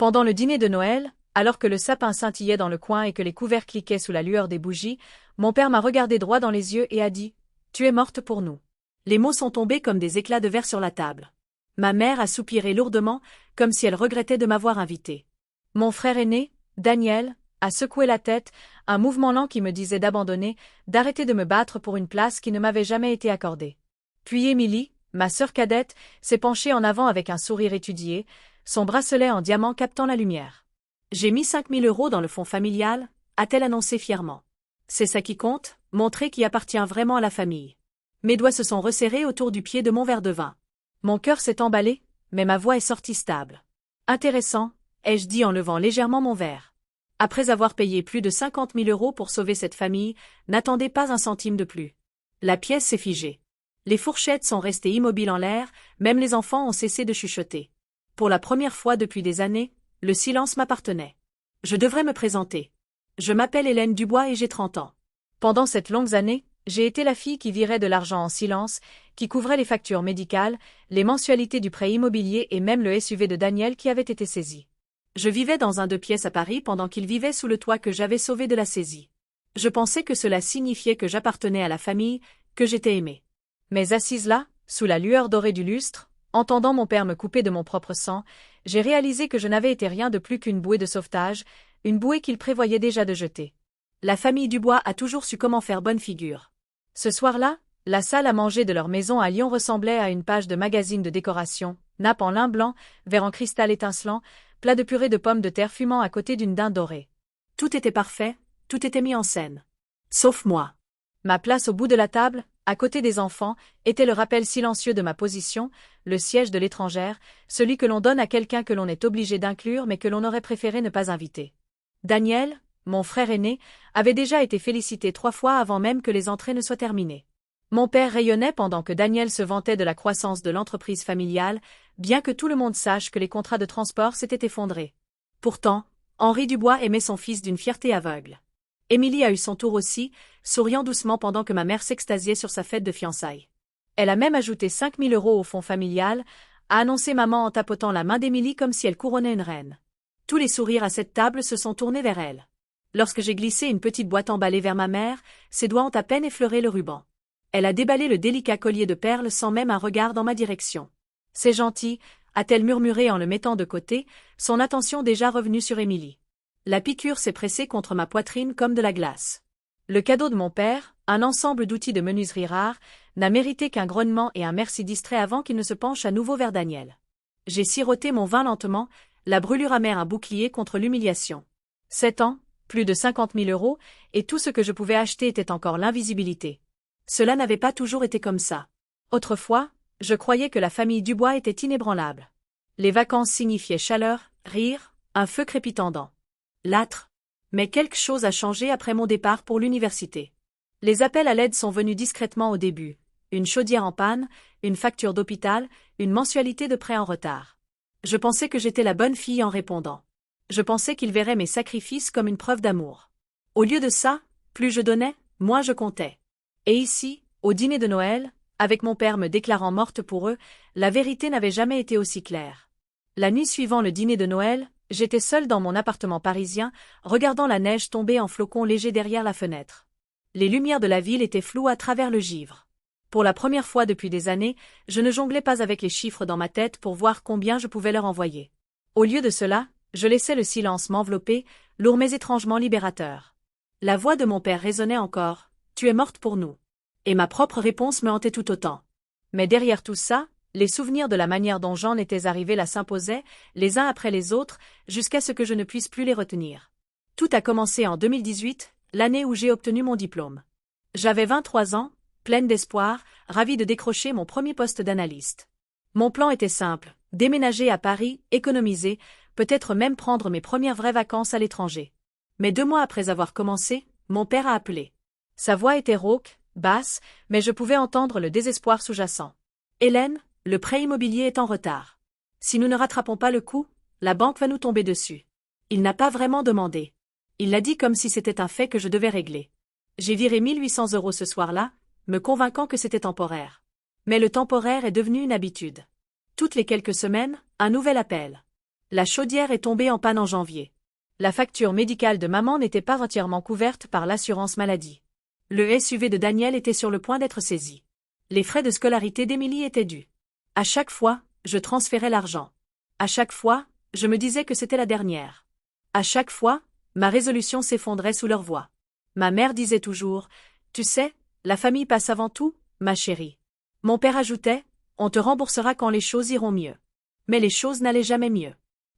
Pendant le dîner de Noël, alors que le sapin scintillait dans le coin et que les couverts cliquaient sous la lueur des bougies, mon père m'a regardé droit dans les yeux et a dit « Tu es morte pour nous ». Les mots sont tombés comme des éclats de verre sur la table. Ma mère a soupiré lourdement, comme si elle regrettait de m'avoir invité. Mon frère aîné, Daniel, a secoué la tête, un mouvement lent qui me disait d'abandonner, d'arrêter de me battre pour une place qui ne m'avait jamais été accordée. Puis Émilie, ma sœur cadette, s'est penchée en avant avec un sourire étudié, son bracelet en diamant captant la lumière. J'ai mis 5000 € dans le fonds familial, a-t-elle annoncé fièrement. C'est ça qui compte, montrer qui appartient vraiment à la famille. Mes doigts se sont resserrés autour du pied de mon verre de vin. Mon cœur s'est emballé, mais ma voix est sortie stable. Intéressant, ai-je dit en levant légèrement mon verre. Après avoir payé plus de 50 000 € pour sauver cette famille, n'attendez pas un centime de plus. La pièce s'est figée. Les fourchettes sont restées immobiles en l'air, même les enfants ont cessé de chuchoter. Pour la première fois depuis des années, le silence m'appartenait. Je devrais me présenter. Je m'appelle Hélène Dubois et j'ai 30 ans. Pendant cette longue année, j'ai été la fille qui virait de l'argent en silence, qui couvrait les factures médicales, les mensualités du prêt immobilier et même le SUV de Daniel qui avait été saisi. Je vivais dans un 2 pièces à Paris pendant qu'il vivait sous le toit que j'avais sauvé de la saisie. Je pensais que cela signifiait que j'appartenais à la famille, que j'étais aimée. Mais assise là, sous la lueur dorée du lustre, entendant mon père me couper de mon propre sang, j'ai réalisé que je n'avais été rien de plus qu'une bouée de sauvetage, une bouée qu'il prévoyait déjà de jeter. La famille Dubois a toujours su comment faire bonne figure. Ce soir-là, la salle à manger de leur maison à Lyon ressemblait à une page de magazine de décoration, nappe en lin blanc, verre en cristal étincelant, plat de purée de pommes de terre fumant à côté d'une dinde dorée. Tout était parfait, tout était mis en scène. Sauf moi. Ma place au bout de la table, à côté des enfants, était le rappel silencieux de ma position, le siège de l'étrangère, celui que l'on donne à quelqu'un que l'on est obligé d'inclure mais que l'on aurait préféré ne pas inviter. Daniel, mon frère aîné, avait déjà été félicité 3 fois avant même que les entrées ne soient terminées. Mon père rayonnait pendant que Daniel se vantait de la croissance de l'entreprise familiale, bien que tout le monde sache que les contrats de transport s'étaient effondrés. Pourtant, Henri Dubois aimait son fils d'une fierté aveugle. Émilie a eu son tour aussi, souriant doucement pendant que ma mère s'extasiait sur sa fête de fiançailles. Elle a même ajouté 5000 € au fonds familial, a annoncé maman en tapotant la main d'Émilie comme si elle couronnait une reine. Tous les sourires à cette table se sont tournés vers elle. Lorsque j'ai glissé une petite boîte emballée vers ma mère, ses doigts ont à peine effleuré le ruban. Elle a déballé le délicat collier de perles sans même un regard dans ma direction. « C'est gentil », a-t-elle murmuré en le mettant de côté, son attention déjà revenue sur Émilie. La piqûre s'est pressée contre ma poitrine comme de la glace. Le cadeau de mon père, un ensemble d'outils de menuiserie rares, n'a mérité qu'un grognement et un merci distrait avant qu'il ne se penche à nouveau vers Daniel. J'ai siroté mon vin lentement, la brûlure amère un bouclier contre l'humiliation. 7 ans, plus de 50 000 €, et tout ce que je pouvais acheter était encore l'invisibilité. Cela n'avait pas toujours été comme ça. Autrefois, je croyais que la famille Dubois était inébranlable. Les vacances signifiaient chaleur, rire, un feu crépitendant. L'âtre. Mais quelque chose a changé après mon départ pour l'université. Les appels à l'aide sont venus discrètement au début. Une chaudière en panne, une facture d'hôpital, une mensualité de prêt en retard. Je pensais que j'étais la bonne fille en répondant. Je pensais qu'ils verraient mes sacrifices comme une preuve d'amour. Au lieu de ça, plus je donnais, moins je comptais. Et ici, au dîner de Noël, avec mon père me déclarant morte pour eux, la vérité n'avait jamais été aussi claire. La nuit suivant le dîner de Noël, j'étais seule dans mon appartement parisien, regardant la neige tomber en flocons légers derrière la fenêtre. Les lumières de la ville étaient floues à travers le givre. Pour la première fois depuis des années, je ne jonglais pas avec les chiffres dans ma tête pour voir combien je pouvais leur envoyer. Au lieu de cela, je laissais le silence m'envelopper, lourd mais étrangement libérateur. La voix de mon père résonnait encore, « Tu es morte pour nous ». Et ma propre réponse me hantait tout autant. Mais derrière tout ça, les souvenirs de la manière dont j'en étais arrivée là s'imposaient, les uns après les autres, jusqu'à ce que je ne puisse plus les retenir. Tout a commencé en 2018, l'année où j'ai obtenu mon diplôme. J'avais 23 ans, pleine d'espoir, ravie de décrocher mon premier poste d'analyste. Mon plan était simple, déménager à Paris, économiser, peut-être même prendre mes premières vraies vacances à l'étranger. Mais 2 mois après avoir commencé, mon père a appelé. Sa voix était rauque, basse, mais je pouvais entendre le désespoir sous-jacent. « Hélène, le prêt immobilier est en retard. Si nous ne rattrapons pas le coup, la banque va nous tomber dessus. » Il n'a pas vraiment demandé. Il l'a dit comme si c'était un fait que je devais régler. J'ai viré 1800 € ce soir-là, me convainquant que c'était temporaire. Mais le temporaire est devenu une habitude. Toutes les quelques semaines, un nouvel appel. La chaudière est tombée en panne en janvier. La facture médicale de maman n'était pas entièrement couverte par l'assurance maladie. Le SUV de Daniel était sur le point d'être saisi. Les frais de scolarité d'Émilie étaient dus. À chaque fois, je transférais l'argent. À chaque fois, je me disais que c'était la dernière. À chaque fois, ma résolution s'effondrait sous leur voix. Ma mère disait toujours, « Tu sais, la famille passe avant tout, ma chérie. » Mon père ajoutait, « On te remboursera quand les choses iront mieux. » Mais les choses n'allaient jamais mieux.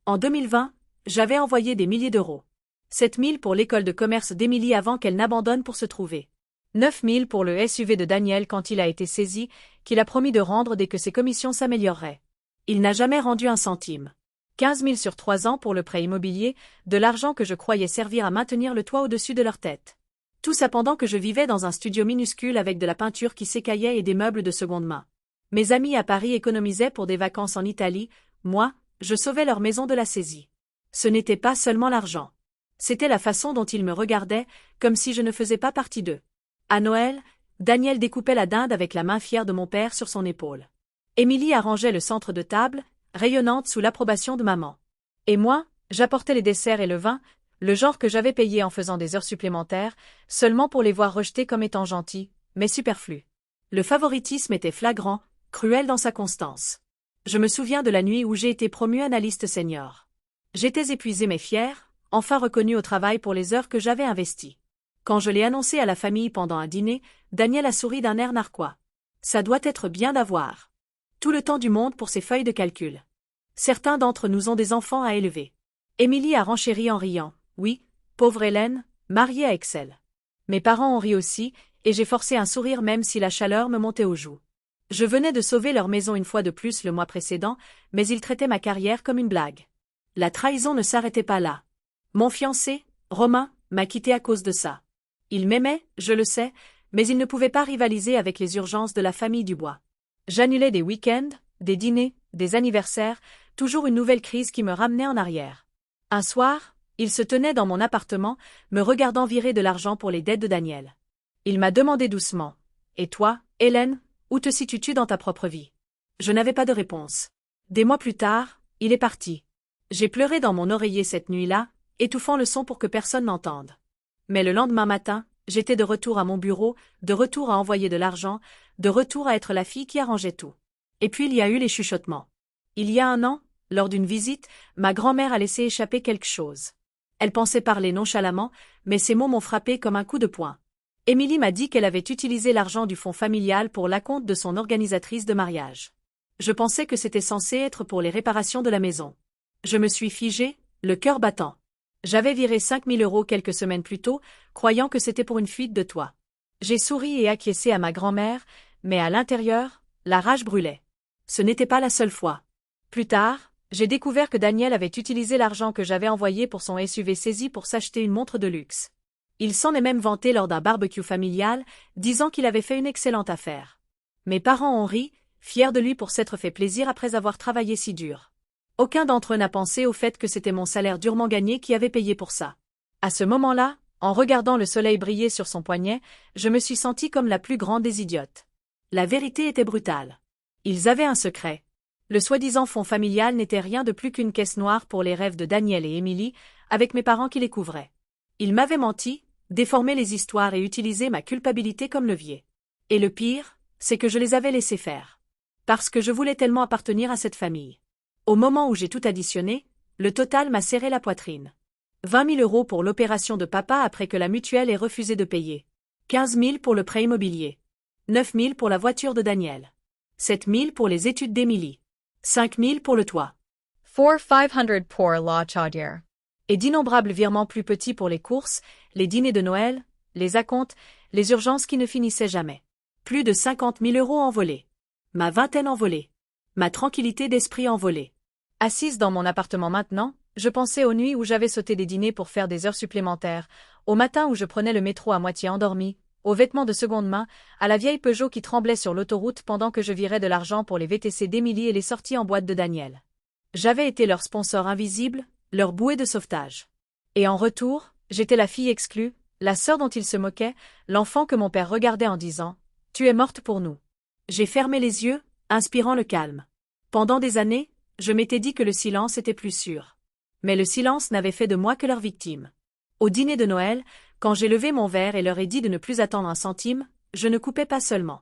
En 2020, j'avais envoyé des milliers d'euros. 7 000 pour l'école de commerce d'Émilie avant qu'elle n'abandonne pour se trouver. 9 000 pour le SUV de Daniel quand il a été saisi, qu'il a promis de rendre dès que ses commissions s'amélioreraient. Il n'a jamais rendu un centime. 15 000 sur 3 ans pour le prêt immobilier, de l'argent que je croyais servir à maintenir le toit au-dessus de leur tête. Tout ça pendant que je vivais dans un studio minuscule avec de la peinture qui s'écaillait et des meubles de seconde main. Mes amis à Paris économisaient pour des vacances en Italie, moi, je sauvais leur maison de la saisie. Ce n'était pas seulement l'argent. C'était la façon dont ils me regardaient, comme si je ne faisais pas partie d'eux. À Noël, Daniel découpait la dinde avec la main fière de mon père sur son épaule. Émilie arrangeait le centre de table, rayonnante sous l'approbation de maman. Et moi, j'apportais les desserts et le vin, le genre que j'avais payé en faisant des heures supplémentaires, seulement pour les voir rejetés comme étant gentils, mais superflus. Le favoritisme était flagrant, cruel dans sa constance. Je me souviens de la nuit où j'ai été promue analyste senior. J'étais épuisée mais fière, enfin reconnue au travail pour les heures que j'avais investies. Quand je l'ai annoncé à la famille pendant un dîner, Daniel a souri d'un air narquois. Ça doit être bien d'avoir tout le temps du monde pour ces feuilles de calcul. Certains d'entre nous ont des enfants à élever. Émilie a renchéri en riant. Oui, pauvre Hélène, mariée à Excel. Mes parents ont ri aussi, et j'ai forcé un sourire même si la chaleur me montait aux joues. Je venais de sauver leur maison une fois de plus le mois précédent, mais ils traitaient ma carrière comme une blague. La trahison ne s'arrêtait pas là. Mon fiancé, Romain, m'a quitté à cause de ça. Il m'aimait, je le sais, mais il ne pouvait pas rivaliser avec les urgences de la famille Dubois. J'annulais des week-ends, des dîners, des anniversaires, toujours une nouvelle crise qui me ramenait en arrière. Un soir, il se tenait dans mon appartement, me regardant virer de l'argent pour les dettes de Daniel. Il m'a demandé doucement, « Et toi, Hélène, où te situes-tu dans ta propre vie ?» Je n'avais pas de réponse. Des mois plus tard, il est parti. J'ai pleuré dans mon oreiller cette nuit-là, étouffant le son pour que personne n'entende. Mais le lendemain matin, j'étais de retour à mon bureau, de retour à envoyer de l'argent, de retour à être la fille qui arrangeait tout. Et puis il y a eu les chuchotements. Il y a un an, lors d'une visite, ma grand-mère a laissé échapper quelque chose. Elle pensait parler nonchalamment, mais ces mots m'ont frappé comme un coup de poing. Émilie m'a dit qu'elle avait utilisé l'argent du fonds familial pour l'acompte de son organisatrice de mariage. Je pensais que c'était censé être pour les réparations de la maison. Je me suis figée, le cœur battant. J'avais viré 5 000 € quelques semaines plus tôt, croyant que c'était pour une fuite de toit. J'ai souri et acquiescé à ma grand-mère, mais à l'intérieur, la rage brûlait. Ce n'était pas la seule fois. Plus tard, j'ai découvert que Daniel avait utilisé l'argent que j'avais envoyé pour son SUV saisi pour s'acheter une montre de luxe. Il s'en est même vanté lors d'un barbecue familial, disant qu'il avait fait une excellente affaire. Mes parents ont ri, fiers de lui pour s'être fait plaisir après avoir travaillé si dur. Aucun d'entre eux n'a pensé au fait que c'était mon salaire durement gagné qui avait payé pour ça. À ce moment-là, en regardant le soleil briller sur son poignet, je me suis sentie comme la plus grande des idiotes. La vérité était brutale. Ils avaient un secret. Le soi-disant fonds familial n'était rien de plus qu'une caisse noire pour les rêves de Daniel et Émilie, avec mes parents qui les couvraient. Ils m'avaient menti, déformé les histoires et utilisé ma culpabilité comme levier. Et le pire, c'est que je les avais laissés faire. Parce que je voulais tellement appartenir à cette famille. Au moment où j'ai tout additionné, le total m'a serré la poitrine. 20 000 € pour l'opération de papa après que la mutuelle ait refusé de payer. 15 000 pour le prêt immobilier. 9 000 pour la voiture de Daniel. 7 000 pour les études d'Émilie. 5 000 pour le toit. 4,500 pour la chaudière. Et d'innombrables virements plus petits pour les courses, les dîners de Noël, les acomptes, les urgences qui ne finissaient jamais. Plus de 50 000 € envolés. Ma vingtaine envolée. Ma tranquillité d'esprit envolée. Assise dans mon appartement maintenant, je pensais aux nuits où j'avais sauté des dîners pour faire des heures supplémentaires, au matin où je prenais le métro à moitié endormi, aux vêtements de seconde main, à la vieille Peugeot qui tremblait sur l'autoroute pendant que je virais de l'argent pour les VTC d'Émilie et les sorties en boîte de Daniel. J'avais été leur sponsor invisible, leur bouée de sauvetage. Et en retour, j'étais la fille exclue, la sœur dont ils se moquaient, l'enfant que mon père regardait en disant « Tu es morte pour nous ». J'ai fermé les yeux, inspirant le calme. Pendant des années, Je m'étais dit que le silence était plus sûr. Mais le silence n'avait fait de moi que leur victime. Au dîner de Noël, quand j'ai levé mon verre et leur ai dit de ne plus attendre un centime, je ne coupais pas seulement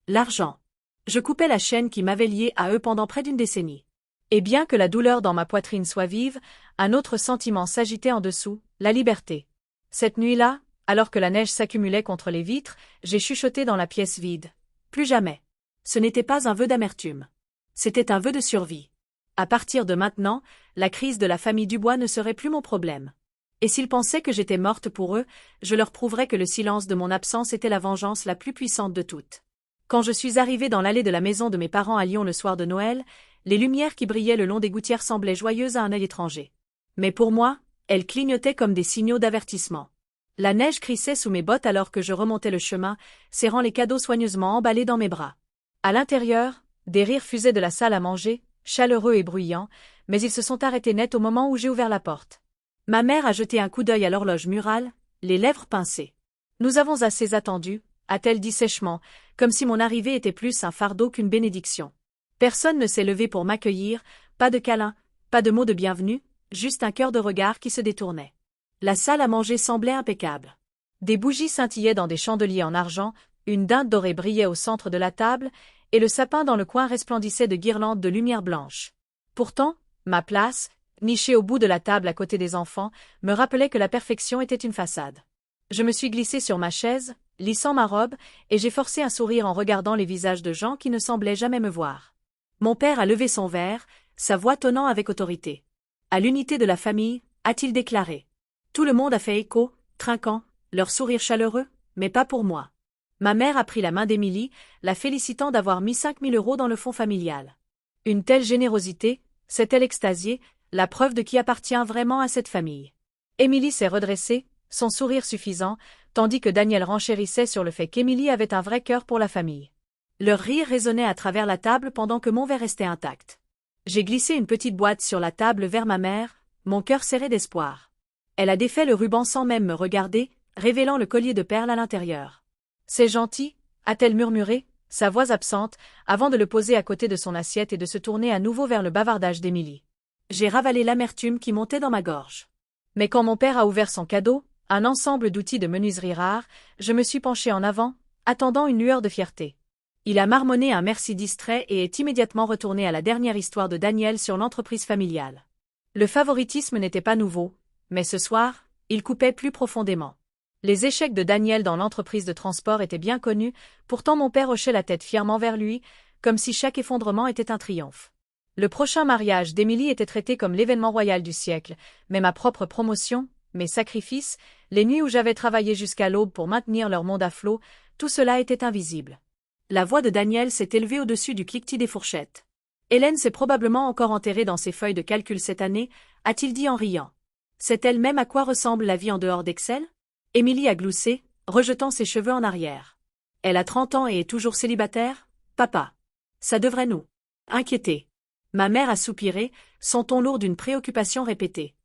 l'argent. Je coupais la chaîne qui m'avait lié à eux pendant près d'une décennie. Et bien que la douleur dans ma poitrine soit vive, un autre sentiment s'agitait en dessous, la liberté. Cette nuit-là, alors que la neige s'accumulait contre les vitres, j'ai chuchoté dans la pièce vide. Plus jamais. Ce n'était pas un vœu d'amertume. C'était un vœu de survie. À partir de maintenant, la crise de la famille Dubois ne serait plus mon problème. Et s'ils pensaient que j'étais morte pour eux, je leur prouverais que le silence de mon absence était la vengeance la plus puissante de toutes. Quand je suis arrivée dans l'allée de la maison de mes parents à Lyon le soir de Noël, les lumières qui brillaient le long des gouttières semblaient joyeuses à un œil étranger. Mais pour moi, elles clignotaient comme des signaux d'avertissement. La neige crissait sous mes bottes alors que je remontais le chemin, serrant les cadeaux soigneusement emballés dans mes bras. À l'intérieur, des rires fusaient de la salle à manger, chaleureux et bruyants, mais ils se sont arrêtés net au moment où j'ai ouvert la porte. Ma mère a jeté un coup d'œil à l'horloge murale, les lèvres pincées. « Nous avons assez attendu », a-t-elle dit sèchement, comme si mon arrivée était plus un fardeau qu'une bénédiction. Personne ne s'est levé pour m'accueillir, pas de câlin, pas de mots de bienvenue, juste un cœur de regard qui se détournait. La salle à manger semblait impeccable. Des bougies scintillaient dans des chandeliers en argent, une dinde dorée brillait au centre de la table, et le sapin dans le coin resplendissait de guirlandes de lumière blanche. Pourtant, ma place, nichée au bout de la table à côté des enfants, me rappelait que la perfection était une façade. Je me suis glissée sur ma chaise, lissant ma robe, et j'ai forcé un sourire en regardant les visages de gens qui ne semblaient jamais me voir. Mon père a levé son verre, sa voix tonnant avec autorité. À l'unité de la famille, a-t-il déclaré. Tout le monde a fait écho, trinquant, leur sourire chaleureux, mais pas pour moi. Ma mère a pris la main d'Émilie, la félicitant d'avoir mis 5 000 € dans le fonds familial. Une telle générosité, s'est-elle extasiée, la preuve de qui appartient vraiment à cette famille. Émilie s'est redressée, son sourire suffisant, tandis que Daniel renchérissait sur le fait qu'Émilie avait un vrai cœur pour la famille. Leur rire résonnait à travers la table pendant que mon verre restait intact. J'ai glissé une petite boîte sur la table vers ma mère, mon cœur serré d'espoir. Elle a défait le ruban sans même me regarder, révélant le collier de perles à l'intérieur. « C'est gentil » a-t-elle murmuré, sa voix absente, avant de le poser à côté de son assiette et de se tourner à nouveau vers le bavardage d'Émilie. J'ai ravalé l'amertume qui montait dans ma gorge. Mais quand mon père a ouvert son cadeau, un ensemble d'outils de menuiserie rares, je me suis penchée en avant, attendant une lueur de fierté. Il a marmonné un merci distrait et est immédiatement retourné à la dernière histoire de Daniel sur l'entreprise familiale. Le favoritisme n'était pas nouveau, mais ce soir, il coupait plus profondément. Les échecs de Daniel dans l'entreprise de transport étaient bien connus, pourtant mon père hochait la tête fièrement vers lui, comme si chaque effondrement était un triomphe. Le prochain mariage d'Émilie était traité comme l'événement royal du siècle, mais ma propre promotion, mes sacrifices, les nuits où j'avais travaillé jusqu'à l'aube pour maintenir leur monde à flot, tout cela était invisible. La voix de Daniel s'est élevée au-dessus du cliquetis des fourchettes. Hélène s'est probablement encore enterrée dans ses feuilles de calcul cette année, a-t-il dit en riant. C'est elle-même à quoi ressemble la vie en dehors d'Excel? Émilie a gloussé, rejetant ses cheveux en arrière. Elle a 30 ans et est toujours célibataire? Papa. Ça devrait nous inquiéter. Ma mère a soupiré, son ton lourd d'une préoccupation répétée.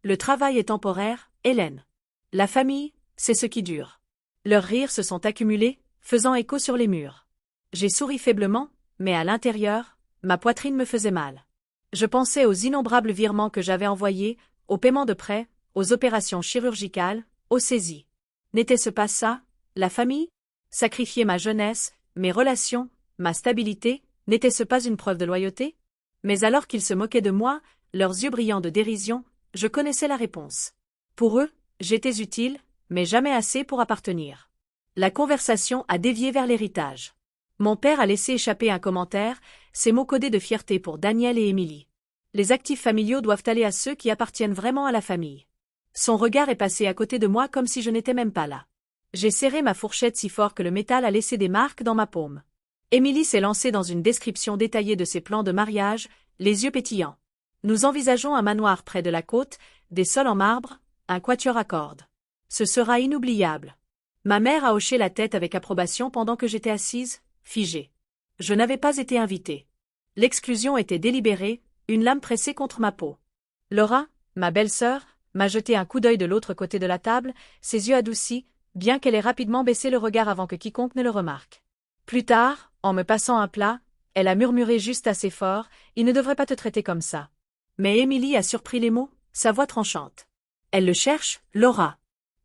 Le travail est temporaire, Hélène. La famille, c'est ce qui dure. Leurs rires se sont accumulés, faisant écho sur les murs. J'ai souri faiblement, mais à l'intérieur, ma poitrine me faisait mal. Je pensais aux innombrables virements que j'avais envoyés, aux paiements de prêts, aux opérations chirurgicales, aux saisies. N'était-ce pas ça, la famille? Sacrifier ma jeunesse, mes relations, ma stabilité, n'était-ce pas une preuve de loyauté? Mais alors qu'ils se moquaient de moi, leurs yeux brillants de dérision, je connaissais la réponse. Pour eux, j'étais utile, mais jamais assez pour appartenir. La conversation a dévié vers l'héritage. Mon père a laissé échapper un commentaire, ces mots codés de fierté pour Daniel et Émilie. Les actifs familiaux doivent aller à ceux qui appartiennent vraiment à la famille. Son regard est passé à côté de moi comme si je n'étais même pas là. J'ai serré ma fourchette si fort que le métal a laissé des marques dans ma paume. Émilie s'est lancée dans une description détaillée de ses plans de mariage, les yeux pétillants. Nous envisageons un manoir près de la côte, des sols en marbre, un quatuor à cordes. Ce sera inoubliable. Ma mère a hoché la tête avec approbation pendant que j'étais assise, figée. Je n'avais pas été invitée. L'exclusion était délibérée, une lame pressée contre ma peau. Laura, ma belle-sœur, m'a jeté un coup d'œil de l'autre côté de la table, ses yeux adoucis, bien qu'elle ait rapidement baissé le regard avant que quiconque ne le remarque. Plus tard, en me passant un plat, Elle a murmuré juste assez fort, il ne devrait pas te traiter comme ça. Mais Émilie a surpris les mots, sa voix tranchante. Elle le cherche, Laura.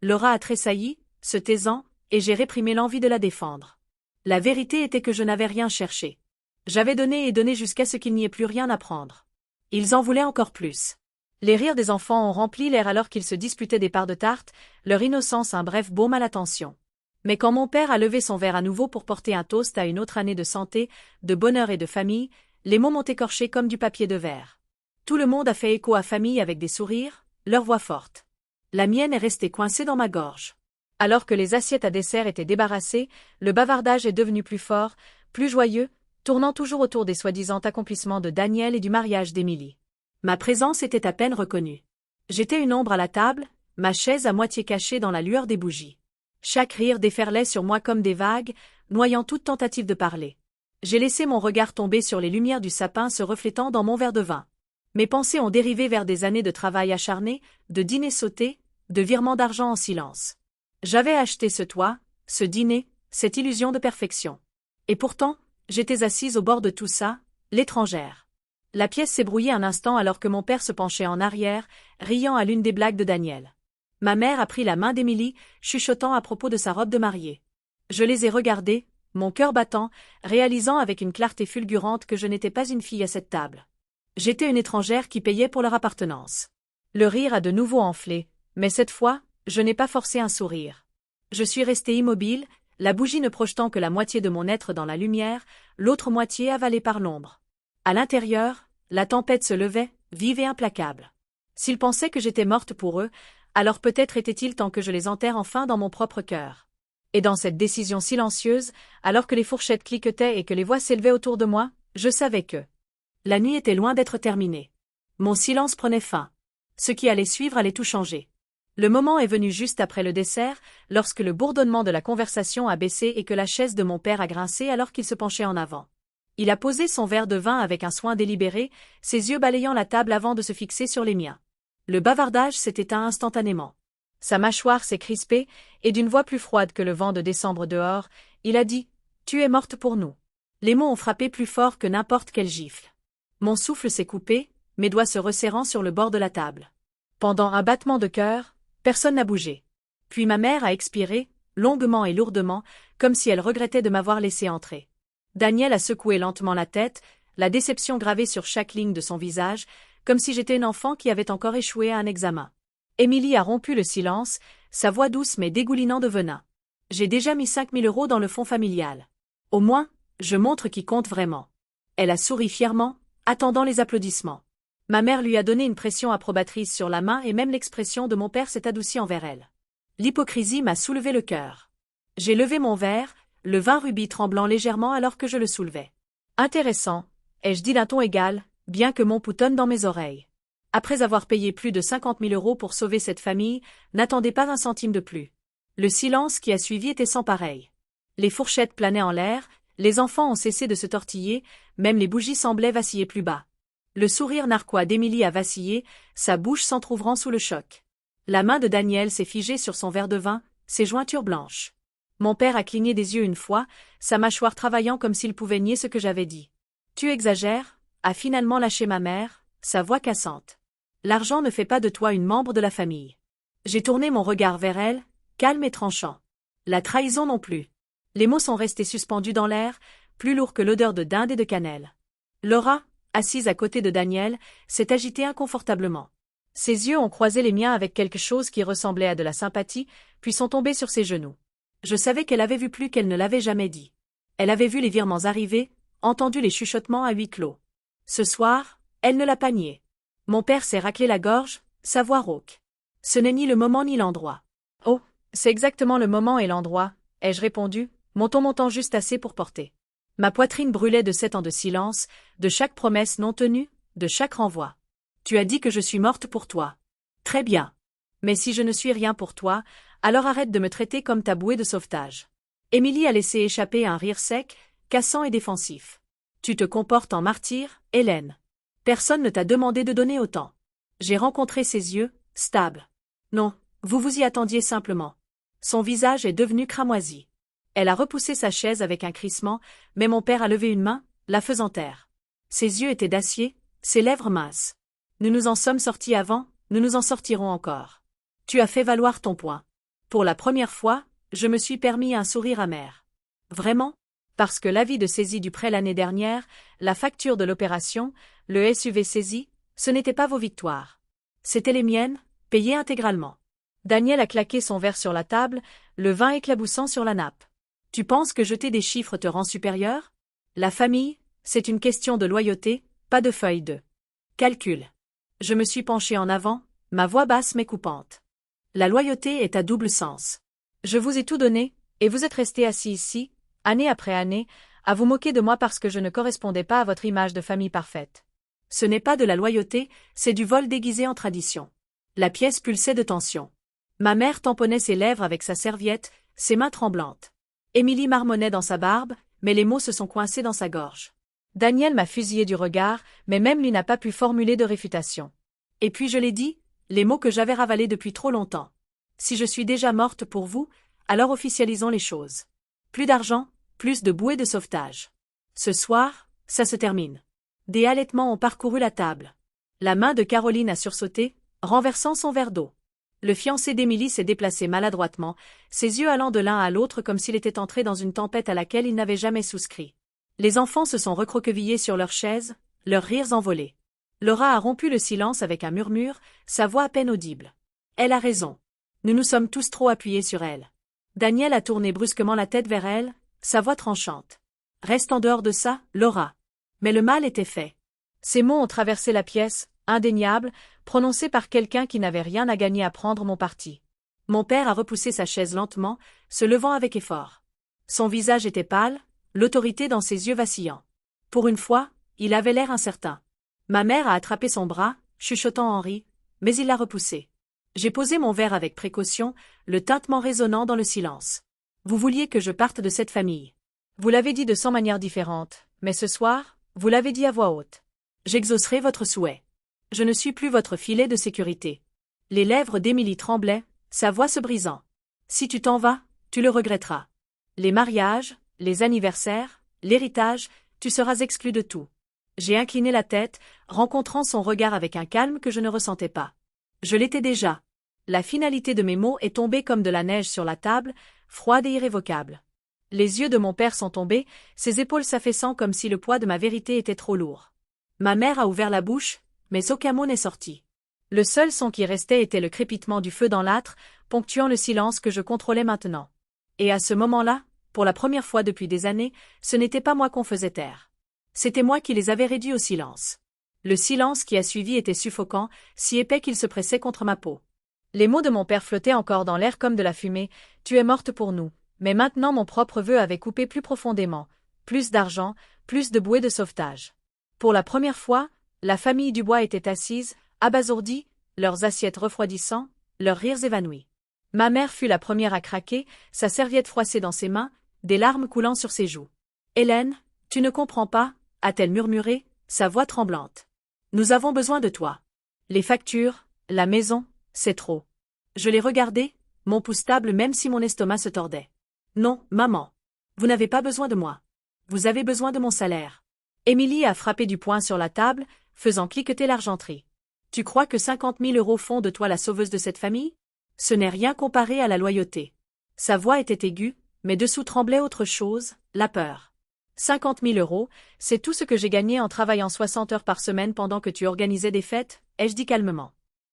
Laura a tressailli, se taisant, et j'ai réprimé l'envie de la défendre. La vérité était que je n'avais rien cherché. J'avais donné et donné jusqu'à ce qu'il n'y ait plus rien à prendre. Ils en voulaient encore plus. Les rires des enfants ont rempli l'air alors qu'ils se disputaient des parts de tarte, leur innocence un bref baume à l'attention. Mais quand mon père a levé son verre à nouveau pour porter un toast à une autre année de santé, de bonheur et de famille, les mots m'ont écorché comme du papier de verre. Tout le monde a fait écho à famille avec des sourires, leur voix forte. La mienne est restée coincée dans ma gorge. Alors que les assiettes à dessert étaient débarrassées, le bavardage est devenu plus fort, plus joyeux, tournant toujours autour des soi-disant accomplissements de Daniel et du mariage d'Émilie. Ma présence était à peine reconnue. J'étais une ombre à la table, ma chaise à moitié cachée dans la lueur des bougies. Chaque rire déferlait sur moi comme des vagues, noyant toute tentative de parler. J'ai laissé mon regard tomber sur les lumières du sapin se reflétant dans mon verre de vin. Mes pensées ont dérivé vers des années de travail acharné, de dîners sautés, de virements d'argent en silence. J'avais acheté ce toit, ce dîner, cette illusion de perfection. Et pourtant, j'étais assise au bord de tout ça, l'étrangère. La pièce s'est brouillée un instant alors que mon père se penchait en arrière, riant à l'une des blagues de Daniel. Ma mère a pris la main d'Émilie, chuchotant à propos de sa robe de mariée. Je les ai regardés, mon cœur battant, réalisant avec une clarté fulgurante que je n'étais pas une fille à cette table. J'étais une étrangère qui payait pour leur appartenance. Le rire a de nouveau enflé, mais cette fois, je n'ai pas forcé un sourire. Je suis restée immobile, la bougie ne projetant que la moitié de mon être dans la lumière, l'autre moitié avalée par l'ombre. À l'intérieur, la tempête se levait, vive et implacable. S'ils pensaient que j'étais morte pour eux, alors peut-être était-il temps que je les enterre enfin dans mon propre cœur. Et dans cette décision silencieuse, alors que les fourchettes cliquetaient et que les voix s'élevaient autour de moi, je savais que la nuit était loin d'être terminée. Mon silence prenait fin. Ce qui allait suivre allait tout changer. Le moment est venu juste après le dessert, lorsque le bourdonnement de la conversation a baissé et que la chaise de mon père a grincé alors qu'il se penchait en avant. Il a posé son verre de vin avec un soin délibéré, ses yeux balayant la table avant de se fixer sur les miens. Le bavardage s'est éteint instantanément. Sa mâchoire s'est crispée, et d'une voix plus froide que le vent de décembre dehors, il a dit « Tu es morte pour nous ». Les mots ont frappé plus fort que n'importe quelle gifle. Mon souffle s'est coupé, mes doigts se resserrant sur le bord de la table. Pendant un battement de cœur, personne n'a bougé. Puis ma mère a expiré, longuement et lourdement, comme si elle regrettait de m'avoir laissé entrer. Daniel a secoué lentement la tête, la déception gravée sur chaque ligne de son visage, comme si j'étais une enfant qui avait encore échoué à un examen. Émilie a rompu le silence, sa voix douce mais dégoulinant de venin. J'ai déjà mis 5 000 € dans le fonds familial. Au moins, je montre qui compte vraiment. Elle a souri fièrement, attendant les applaudissements. Ma mère lui a donné une pression approbatrice sur la main et même l'expression de mon père s'est adoucie envers elle. L'hypocrisie m'a soulevé le cœur. J'ai levé mon verre, le vin rubis tremblant légèrement alors que je le soulevais. Intéressant, ai-je dit d'un ton égal, bien que mon pouls tonne dans mes oreilles. Après avoir payé plus de 50 000 € pour sauver cette famille, n'attendez pas un centime de plus. Le silence qui a suivi était sans pareil. Les fourchettes planaient en l'air, les enfants ont cessé de se tortiller, même les bougies semblaient vaciller plus bas. Le sourire narquois d'Émilie a vacillé, sa bouche s'entr'ouvrant sous le choc. La main de Daniel s'est figée sur son verre de vin, ses jointures blanches. Mon père a cligné des yeux une fois, sa mâchoire travaillant comme s'il pouvait nier ce que j'avais dit. « Tu exagères » a finalement lâché ma mère, sa voix cassante. « L'argent ne fait pas de toi une membre de la famille. » J'ai tourné mon regard vers elle, calme et tranchant. La trahison non plus. Les mots sont restés suspendus dans l'air, plus lourds que l'odeur de dinde et de cannelle. Laura, assise à côté de Daniel, s'est agitée inconfortablement. Ses yeux ont croisé les miens avec quelque chose qui ressemblait à de la sympathie, puis sont tombés sur ses genoux. Je savais qu'elle avait vu plus qu'elle ne l'avait jamais dit. Elle avait vu les virements arriver, entendu les chuchotements à huis clos. Ce soir, elle ne l'a pas nié. Mon père s'est raclé la gorge, sa voix rauque. Ce n'est ni le moment ni l'endroit. Oh, c'est exactement le moment et l'endroit, ai-je répondu, mon ton montant juste assez pour porter. Ma poitrine brûlait de 7 ans de silence, de chaque promesse non tenue, de chaque renvoi. Tu as dit que je suis morte pour toi. Très bien. Mais si je ne suis rien pour toi, alors arrête de me traiter comme ta bouée de sauvetage. Émilie a laissé échapper un rire sec, cassant et défensif. Tu te comportes en martyr, Hélène. Personne ne t'a demandé de donner autant. J'ai rencontré ses yeux, stables. Non, vous vous y attendiez simplement. Son visage est devenu cramoisi. Elle a repoussé sa chaise avec un crissement, mais mon père a levé une main, la faisant taire. Ses yeux étaient d'acier, ses lèvres minces. Nous nous en sommes sortis avant, nous nous en sortirons encore. Tu as fait valoir ton point. Pour la première fois, je me suis permis un sourire amer. Vraiment? Parce que l'avis de saisie du prêt l'année dernière, la facture de l'opération, le SUV saisi, ce n'étaient pas vos victoires. C'étaient les miennes, payées intégralement. Daniel a claqué son verre sur la table, le vin éclaboussant sur la nappe. Tu penses que jeter des chiffres te rend supérieur? La famille, c'est une question de loyauté, pas de feuille de calcul. Je me suis penché en avant, ma voix basse mais coupante. La loyauté est à double sens. Je vous ai tout donné, et vous êtes resté assis ici, année après année, à vous moquer de moi parce que je ne correspondais pas à votre image de famille parfaite. Ce n'est pas de la loyauté, c'est du vol déguisé en tradition. La pièce pulsait de tension. Ma mère tamponnait ses lèvres avec sa serviette, ses mains tremblantes. Émilie marmonnait dans sa barbe, mais les mots se sont coincés dans sa gorge. Daniel m'a fusillé du regard, mais même lui n'a pas pu formuler de réfutation. Et puis je l'ai dit, les mots que j'avais ravalés depuis trop longtemps. Si je suis déjà morte pour vous, alors officialisons les choses. Plus d'argent, plus de bouées de sauvetage. Ce soir, ça se termine. Des halètements ont parcouru la table. La main de Caroline a sursauté, renversant son verre d'eau. Le fiancé d'Émilie s'est déplacé maladroitement, ses yeux allant de l'un à l'autre comme s'il était entré dans une tempête à laquelle il n'avait jamais souscrit. Les enfants se sont recroquevillés sur leurs chaises, leurs rires envolés. Laura a rompu le silence avec un murmure, sa voix à peine audible. Elle a raison. Nous nous sommes tous trop appuyés sur elle. Daniel a tourné brusquement la tête vers elle, sa voix tranchante. Reste en dehors de ça, Laura. Mais le mal était fait. Ces mots ont traversé la pièce, indéniables, prononcés par quelqu'un qui n'avait rien à gagner à prendre mon parti. Mon père a repoussé sa chaise lentement, se levant avec effort. Son visage était pâle, l'autorité dans ses yeux vacillants. Pour une fois, il avait l'air incertain. Ma mère a attrapé son bras, chuchotant Henri, mais il l'a repoussé. J'ai posé mon verre avec précaution, le tintement résonnant dans le silence. Vous vouliez que je parte de cette famille. Vous l'avez dit de 100 manières différentes, mais ce soir, vous l'avez dit à voix haute. J'exaucerai votre souhait. Je ne suis plus votre filet de sécurité. Les lèvres d'Émilie tremblaient, sa voix se brisant. Si tu t'en vas, tu le regretteras. Les mariages, les anniversaires, l'héritage, tu seras exclu de tout. J'ai incliné la tête, rencontrant son regard avec un calme que je ne ressentais pas. Je l'étais déjà. La finalité de mes mots est tombée comme de la neige sur la table, froide et irrévocable. Les yeux de mon père sont tombés, ses épaules s'affaissant comme si le poids de ma vérité était trop lourd. Ma mère a ouvert la bouche, mais aucun mot n'est sorti. Le seul son qui restait était le crépitement du feu dans l'âtre, ponctuant le silence que je contrôlais maintenant. Et à ce moment-là, pour la première fois depuis des années, ce n'était pas moi qu'on faisait taire. C'était moi qui les avais réduits au silence. Le silence qui a suivi était suffocant, si épais qu'il se pressait contre ma peau. Les mots de mon père flottaient encore dans l'air comme de la fumée, « Tu es morte pour nous ». Mais maintenant mon propre vœu avait coupé plus profondément, plus d'argent, plus de bouées de sauvetage. Pour la première fois, la famille Dubois était assise, abasourdie, leurs assiettes refroidissant, leurs rires évanouis. Ma mère fut la première à craquer, sa serviette froissée dans ses mains, des larmes coulant sur ses joues. « Hélène, tu ne comprends pas » a-t-elle murmuré, sa voix tremblante. « Nous avons besoin de toi. Les factures, la maison, c'est trop. » Je l'ai regardé, mon pouce stable même si mon estomac se tordait. « Non, maman. Vous n'avez pas besoin de moi. Vous avez besoin de mon salaire. » Émilie a frappé du poing sur la table, faisant cliqueter l'argenterie. « Tu crois que 50 000 € font de toi la sauveuse de cette famille? Ce n'est rien comparé à la loyauté. » Sa voix était aiguë, mais dessous tremblait autre chose, la peur. 50 000 €, c'est tout ce que j'ai gagné en travaillant 60 heures par semaine pendant que tu organisais des fêtes, ai-je dit calmement.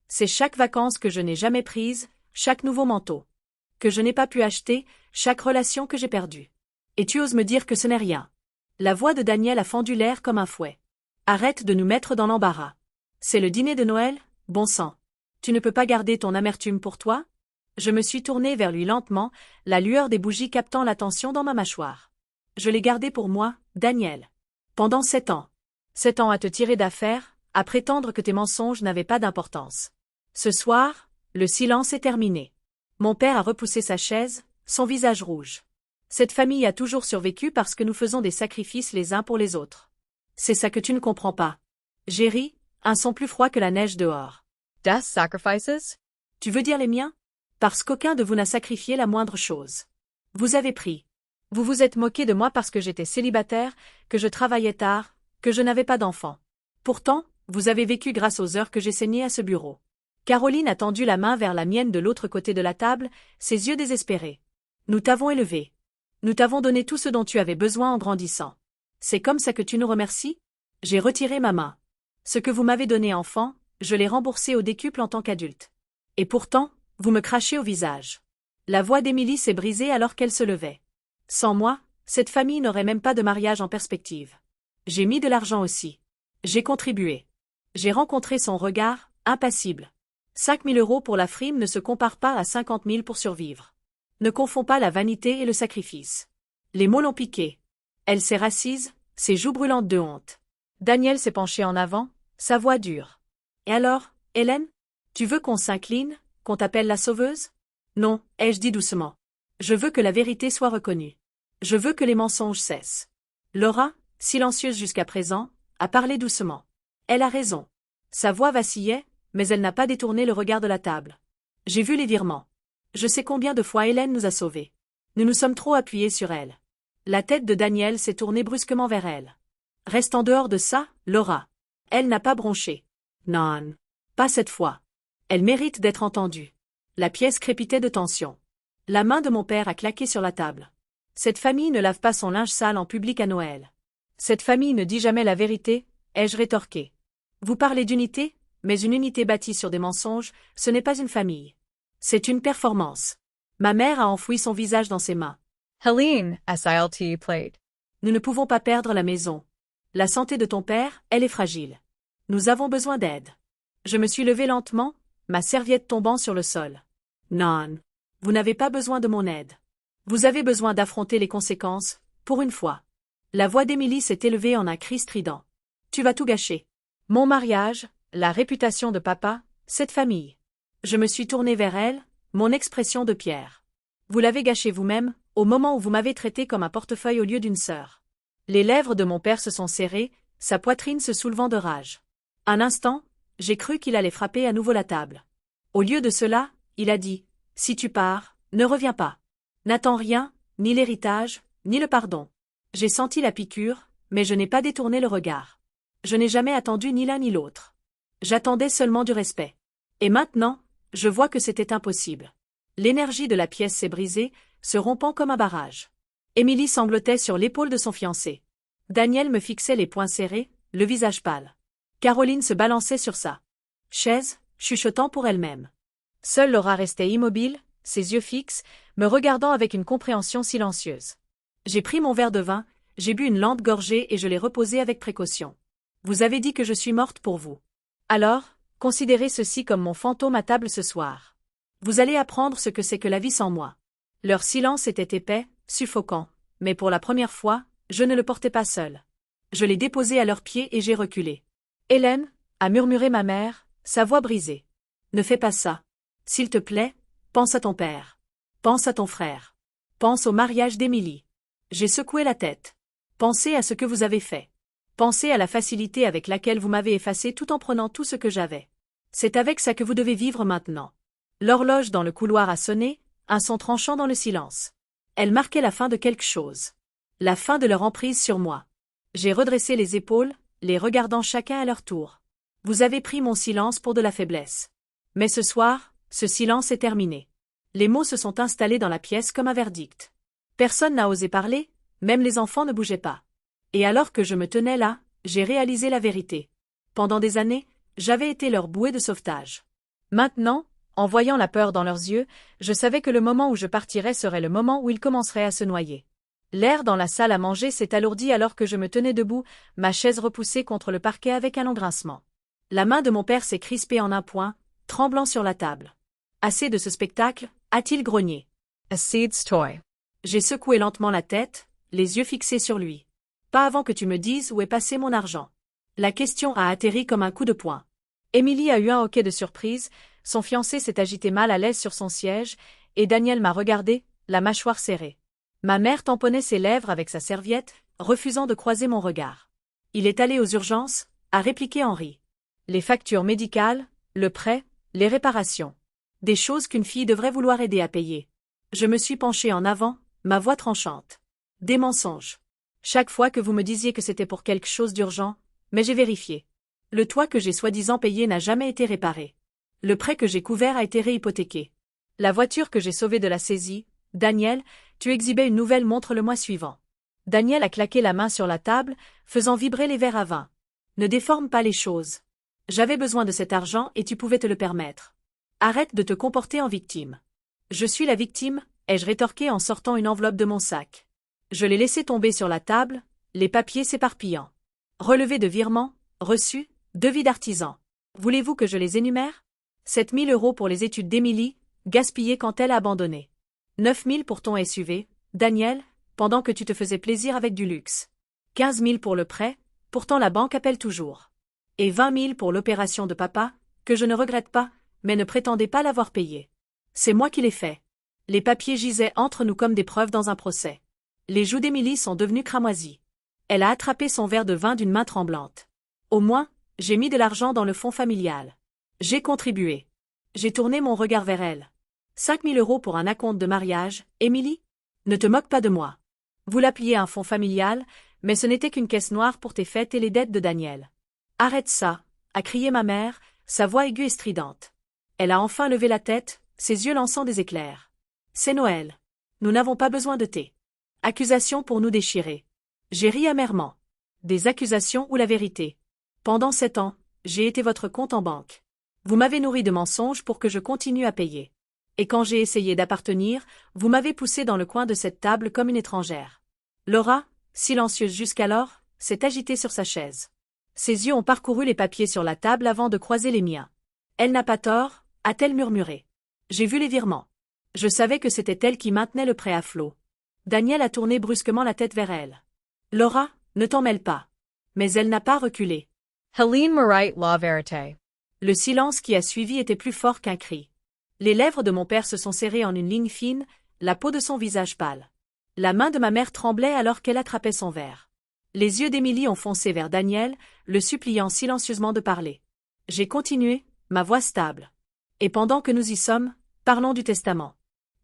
C'est chaque vacance que je n'ai jamais prise, chaque nouveau manteau que je n'ai pas pu acheter, chaque relation que j'ai perdue. Et tu oses me dire que ce n'est rien. La voix de Daniel a fendu l'air comme un fouet. Arrête de nous mettre dans l'embarras. C'est le dîner de Noël, bon sang. Tu ne peux pas garder ton amertume pour toi? Je me suis tournée vers lui lentement, la lueur des bougies captant l'attention dans ma mâchoire. Je l'ai gardé pour moi, Daniel. Pendant 7 ans. 7 ans à te tirer d'affaire, à prétendre que tes mensonges n'avaient pas d'importance. Ce soir, le silence est terminé. Mon père a repoussé sa chaise, son visage rouge. Cette famille a toujours survécu parce que nous faisons des sacrifices les uns pour les autres. C'est ça que tu ne comprends pas. J'ai ri, un son plus froid que la neige dehors. Das sacrifices? Tu veux dire les miens? Parce qu'aucun de vous n'a sacrifié la moindre chose. Vous avez pris. Vous vous êtes moqué de moi parce que j'étais célibataire, que je travaillais tard, que je n'avais pas d'enfant. Pourtant, vous avez vécu grâce aux heures que j'ai saignées à ce bureau. Caroline a tendu la main vers la mienne de l'autre côté de la table, ses yeux désespérés. Nous t'avons élevé. Nous t'avons donné tout ce dont tu avais besoin en grandissant. C'est comme ça que tu nous remercies? J'ai retiré ma main. Ce que vous m'avez donné enfant, je l'ai remboursé au décuple en tant qu'adulte. Et pourtant, vous me crachez au visage. La voix d'Émilie s'est brisée alors qu'elle se levait. Sans moi, cette famille n'aurait même pas de mariage en perspective. J'ai mis de l'argent aussi. J'ai contribué. J'ai rencontré son regard, impassible. 5 000 € pour la frime ne se compare pas à 50 000 pour survivre. Ne confonds pas la vanité et le sacrifice. Les mots l'ont piquée. Elle s'est rassise, ses joues brûlantes de honte. Daniel s'est penché en avant, sa voix dure. Et alors, Hélène? Tu veux qu'on s'incline, qu'on t'appelle la sauveuse? Non, ai-je dit doucement. Je veux que la vérité soit reconnue. Je veux que les mensonges cessent. Laura, silencieuse jusqu'à présent, a parlé doucement. Elle a raison. Sa voix vacillait, mais elle n'a pas détourné le regard de la table. J'ai vu les virements. Je sais combien de fois Hélène nous a sauvés. Nous nous sommes trop appuyés sur elle. La tête de Daniel s'est tournée brusquement vers elle. Reste en dehors de ça, Laura. Elle n'a pas bronché. Non. Pas cette fois. Elle mérite d'être entendue. La pièce crépitait de tension. La main de mon père a claqué sur la table. Cette famille ne lave pas son linge sale en public à Noël. Cette famille ne dit jamais la vérité, ai-je rétorqué. Vous parlez d'unité, mais une unité bâtie sur des mensonges, ce n'est pas une famille. C'est une performance. Ma mère a enfoui son visage dans ses mains. Helene, SILT plate. Nous ne pouvons pas perdre la maison. La santé de ton père, elle est fragile. Nous avons besoin d'aide. Je me suis levée lentement, ma serviette tombant sur le sol. Non. Vous n'avez pas besoin de mon aide. Vous avez besoin d'affronter les conséquences, pour une fois. La voix d'Émilie s'est élevée en un cri strident. Tu vas tout gâcher. Mon mariage, la réputation de papa, cette famille. Je me suis tournée vers elle, mon expression de pierre. Vous l'avez gâché vous-même, au moment où vous m'avez traité comme un portefeuille au lieu d'une sœur. Les lèvres de mon père se sont serrées, sa poitrine se soulevant de rage. Un instant, j'ai cru qu'il allait frapper à nouveau la table. Au lieu de cela, il a dit, « Si tu pars, ne reviens pas. N'attends rien, ni l'héritage, ni le pardon. » J'ai senti la piqûre, mais je n'ai pas détourné le regard. Je n'ai jamais attendu ni l'un ni l'autre. J'attendais seulement du respect. Et maintenant, je vois que c'était impossible. L'énergie de la pièce s'est brisée, se rompant comme un barrage. Émilie sanglotait sur l'épaule de son fiancé. Daniel me fixait les poings serrés, le visage pâle. Caroline se balançait sur sa chaise, chuchotant pour elle-même. Seule Laura restait immobile, ses yeux fixes, me regardant avec une compréhension silencieuse. J'ai pris mon verre de vin, j'ai bu une lente gorgée et je l'ai reposé avec précaution. Vous avez dit que je suis morte pour vous. Alors, considérez ceci comme mon fantôme à table ce soir. Vous allez apprendre ce que c'est que la vie sans moi. Leur silence était épais, suffocant, mais pour la première fois, je ne le portais pas seul. Je l'ai déposé à leurs pieds et j'ai reculé. Hélène, a murmuré ma mère, sa voix brisée. Ne fais pas ça. S'il te plaît, pense à ton père. Pense à ton frère. Pense au mariage d'Émilie. J'ai secoué la tête. Pensez à ce que vous avez fait. Pensez à la facilité avec laquelle vous m'avez effacé tout en prenant tout ce que j'avais. C'est avec ça que vous devez vivre maintenant. L'horloge dans le couloir a sonné, un son tranchant dans le silence. Elle marquait la fin de quelque chose. La fin de leur emprise sur moi. J'ai redressé les épaules, les regardant chacun à leur tour. Vous avez pris mon silence pour de la faiblesse. Mais ce soir, ce silence est terminé. Les mots se sont installés dans la pièce comme un verdict. Personne n'a osé parler, même les enfants ne bougeaient pas. Et alors que je me tenais là, j'ai réalisé la vérité. Pendant des années, j'avais été leur bouée de sauvetage. Maintenant, en voyant la peur dans leurs yeux, je savais que le moment où je partirais serait le moment où ils commenceraient à se noyer. L'air dans la salle à manger s'est alourdi alors que je me tenais debout, ma chaise repoussée contre le parquet avec un long grincement. La main de mon père s'est crispée en un point, tremblant sur la table. Assez de ce spectacle, a-t-il grogné. A seed's toy. J'ai secoué lentement la tête, les yeux fixés sur lui. Pas avant que tu me dises où est passé mon argent. La question a atterri comme un coup de poing. Émilie a eu un hoquet de surprise, son fiancé s'est agité mal à l'aise sur son siège, et Daniel m'a regardé, la mâchoire serrée. Ma mère tamponnait ses lèvres avec sa serviette, refusant de croiser mon regard. Il est allé aux urgences, a répliqué Henri. Les factures médicales, le prêt, les réparations. Des choses qu'une fille devrait vouloir aider à payer. Je me suis penchée en avant, ma voix tranchante. Des mensonges. Chaque fois que vous me disiez que c'était pour quelque chose d'urgent, mais j'ai vérifié. Le toit que j'ai soi-disant payé n'a jamais été réparé. Le prêt que j'ai couvert a été réhypothéqué. La voiture que j'ai sauvée de la saisie, Daniel, tu exhibais une nouvelle montre le mois suivant. Daniel a claqué la main sur la table, faisant vibrer les verres à vin. Ne déforme pas les choses. J'avais besoin de cet argent et tu pouvais te le permettre. Arrête de te comporter en victime. Je suis la victime, ai-je rétorqué en sortant une enveloppe de mon sac. Je l'ai laissée tomber sur la table, les papiers s'éparpillant. Relevé de virements, reçus, devis d'artisan. Voulez-vous que je les énumère? 7 000 € pour les études d'Émilie, gaspillées quand elle a abandonné. 9 000 pour ton SUV, Daniel, pendant que tu te faisais plaisir avec du luxe. 15 000 pour le prêt, pourtant la banque appelle toujours. Et 20 000 pour l'opération de papa, que je ne regrette pas, mais ne prétendez pas l'avoir payé. C'est moi qui l'ai fait. Les papiers gisaient entre nous comme des preuves dans un procès. Les joues d'Émilie sont devenues cramoisies. Elle a attrapé son verre de vin d'une main tremblante. Au moins, j'ai mis de l'argent dans le fonds familial. J'ai contribué. J'ai tourné mon regard vers elle. 5 000 € pour un acompte de mariage, Émilie? Ne te moque pas de moi. Vous l'appeliez un fonds familial, mais ce n'était qu'une caisse noire pour tes fêtes et les dettes de Daniel. Arrête ça, a crié ma mère, sa voix aiguë et stridente. Elle a enfin levé la tête, ses yeux lançant des éclairs. C'est Noël. Nous n'avons pas besoin de thé. Accusations pour nous déchirer. J'ai ri amèrement. Des accusations ou la vérité. Pendant 7 ans, j'ai été votre compte en banque. Vous m'avez nourri de mensonges pour que je continue à payer. Et quand j'ai essayé d'appartenir, vous m'avez poussé dans le coin de cette table comme une étrangère. Laura, silencieuse jusqu'alors, s'est agitée sur sa chaise. Ses yeux ont parcouru les papiers sur la table avant de croiser les miens. Elle n'a pas tort, a-t-elle murmuré. J'ai vu les virements. Je savais que c'était elle qui maintenait le prêt à flot. Daniel a tourné brusquement la tête vers elle. Laura, ne t'en mêle pas. Mais elle n'a pas reculé. Helene Morait la vérité. Le silence qui a suivi était plus fort qu'un cri. Les lèvres de mon père se sont serrées en une ligne fine, la peau de son visage pâle. La main de ma mère tremblait alors qu'elle attrapait son verre. Les yeux d'Émilie ont foncé vers Daniel, le suppliant silencieusement de parler. J'ai continué, ma voix stable. Et pendant que nous y sommes, parlons du testament.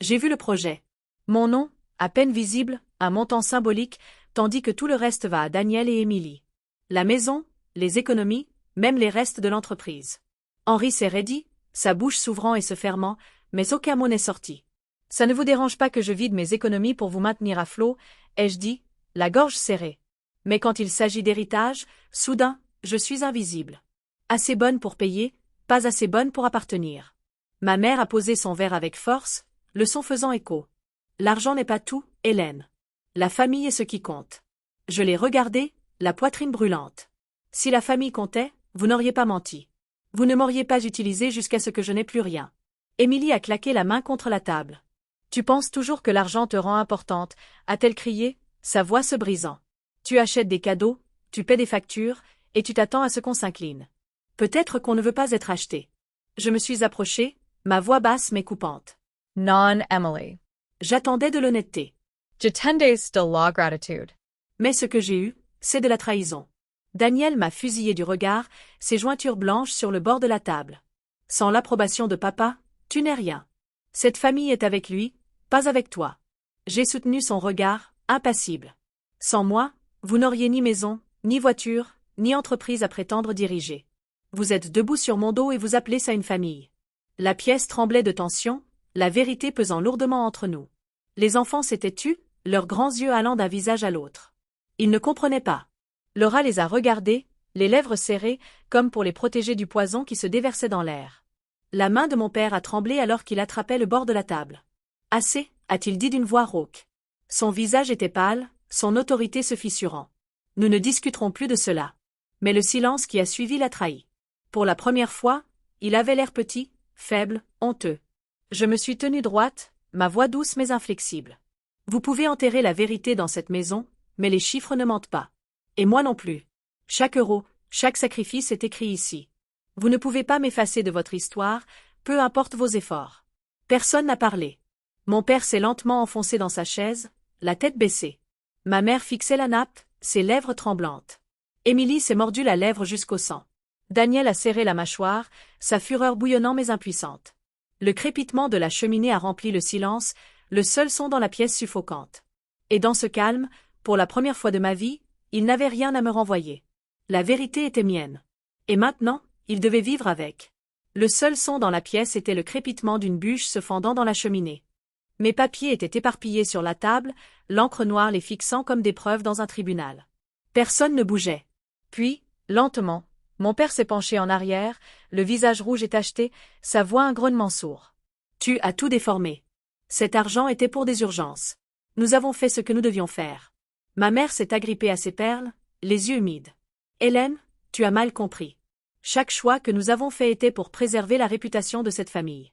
J'ai vu le projet. Mon nom, à peine visible, un montant symbolique, tandis que tout le reste va à Daniel et Émilie. La maison, les économies, même les restes de l'entreprise. Henri s'est raidi, sa bouche s'ouvrant et se fermant, mais aucun mot n'est sorti. Ça ne vous dérange pas que je vide mes économies pour vous maintenir à flot, ai-je dit, la gorge serrée. Mais quand il s'agit d'héritage, soudain, je suis invisible. Assez bonne pour payer, pas assez bonne pour appartenir. Ma mère a posé son verre avec force, le son faisant écho. L'argent n'est pas tout, Hélène. La famille est ce qui compte. Je l'ai regardée, la poitrine brûlante. Si la famille comptait, vous n'auriez pas menti. Vous ne m'auriez pas utilisé jusqu'à ce que je n'ai plus rien. Émilie a claqué la main contre la table. Tu penses toujours que l'argent te rend importante, a-t-elle crié, sa voix se brisant. Tu achètes des cadeaux, tu paies des factures, et tu t'attends à ce qu'on s'incline. Peut-être qu'on ne veut pas être acheté. Je me suis approchée, ma voix basse mais coupante. Non, Emily. J'attendais de l'honnêteté. J'attendais de la gratitude. Mais ce que j'ai eu, c'est de la trahison. Daniel m'a fusillé du regard, ses jointures blanches sur le bord de la table. Sans l'approbation de papa, tu n'es rien. Cette famille est avec lui, pas avec toi. J'ai soutenu son regard, impassible. Sans moi, vous n'auriez ni maison, ni voiture, ni entreprise à prétendre diriger. Vous êtes debout sur mon dos et vous appelez ça une famille. La pièce tremblait de tension, la vérité pesant lourdement entre nous. Les enfants s'étaient tus, leurs grands yeux allant d'un visage à l'autre. Ils ne comprenaient pas. Laura les a regardés, les lèvres serrées, comme pour les protéger du poison qui se déversait dans l'air. La main de mon père a tremblé alors qu'il attrapait le bord de la table. Assez, a-t-il dit d'une voix rauque. Son visage était pâle, son autorité se fissurant. Nous ne discuterons plus de cela. Mais le silence qui a suivi l'a trahi. Pour la première fois, il avait l'air petit, faible, honteux. Je me suis tenue droite, ma voix douce mais inflexible. Vous pouvez enterrer la vérité dans cette maison, mais les chiffres ne mentent pas. Et moi non plus. Chaque euro, chaque sacrifice est écrit ici. Vous ne pouvez pas m'effacer de votre histoire, peu importe vos efforts. Personne n'a parlé. Mon père s'est lentement enfoncé dans sa chaise, la tête baissée. Ma mère fixait la nappe, ses lèvres tremblantes. Émilie s'est mordu la lèvre jusqu'au sang. Daniel a serré la mâchoire, sa fureur bouillonnant mais impuissante. Le crépitement de la cheminée a rempli le silence, le seul son dans la pièce suffocante. Et dans ce calme, pour la première fois de ma vie, il n'avait rien à me renvoyer. La vérité était mienne. Et maintenant, il devait vivre avec. Le seul son dans la pièce était le crépitement d'une bûche se fendant dans la cheminée. Mes papiers étaient éparpillés sur la table, l'encre noire les fixant comme des preuves dans un tribunal. Personne ne bougeait. Puis, lentement, mon père s'est penché en arrière, le visage rouge et tacheté, sa voix un grognement sourd. Tu as tout déformé. Cet argent était pour des urgences. Nous avons fait ce que nous devions faire. Ma mère s'est agrippée à ses perles, les yeux humides. Hélène, tu as mal compris. Chaque choix que nous avons fait était pour préserver la réputation de cette famille.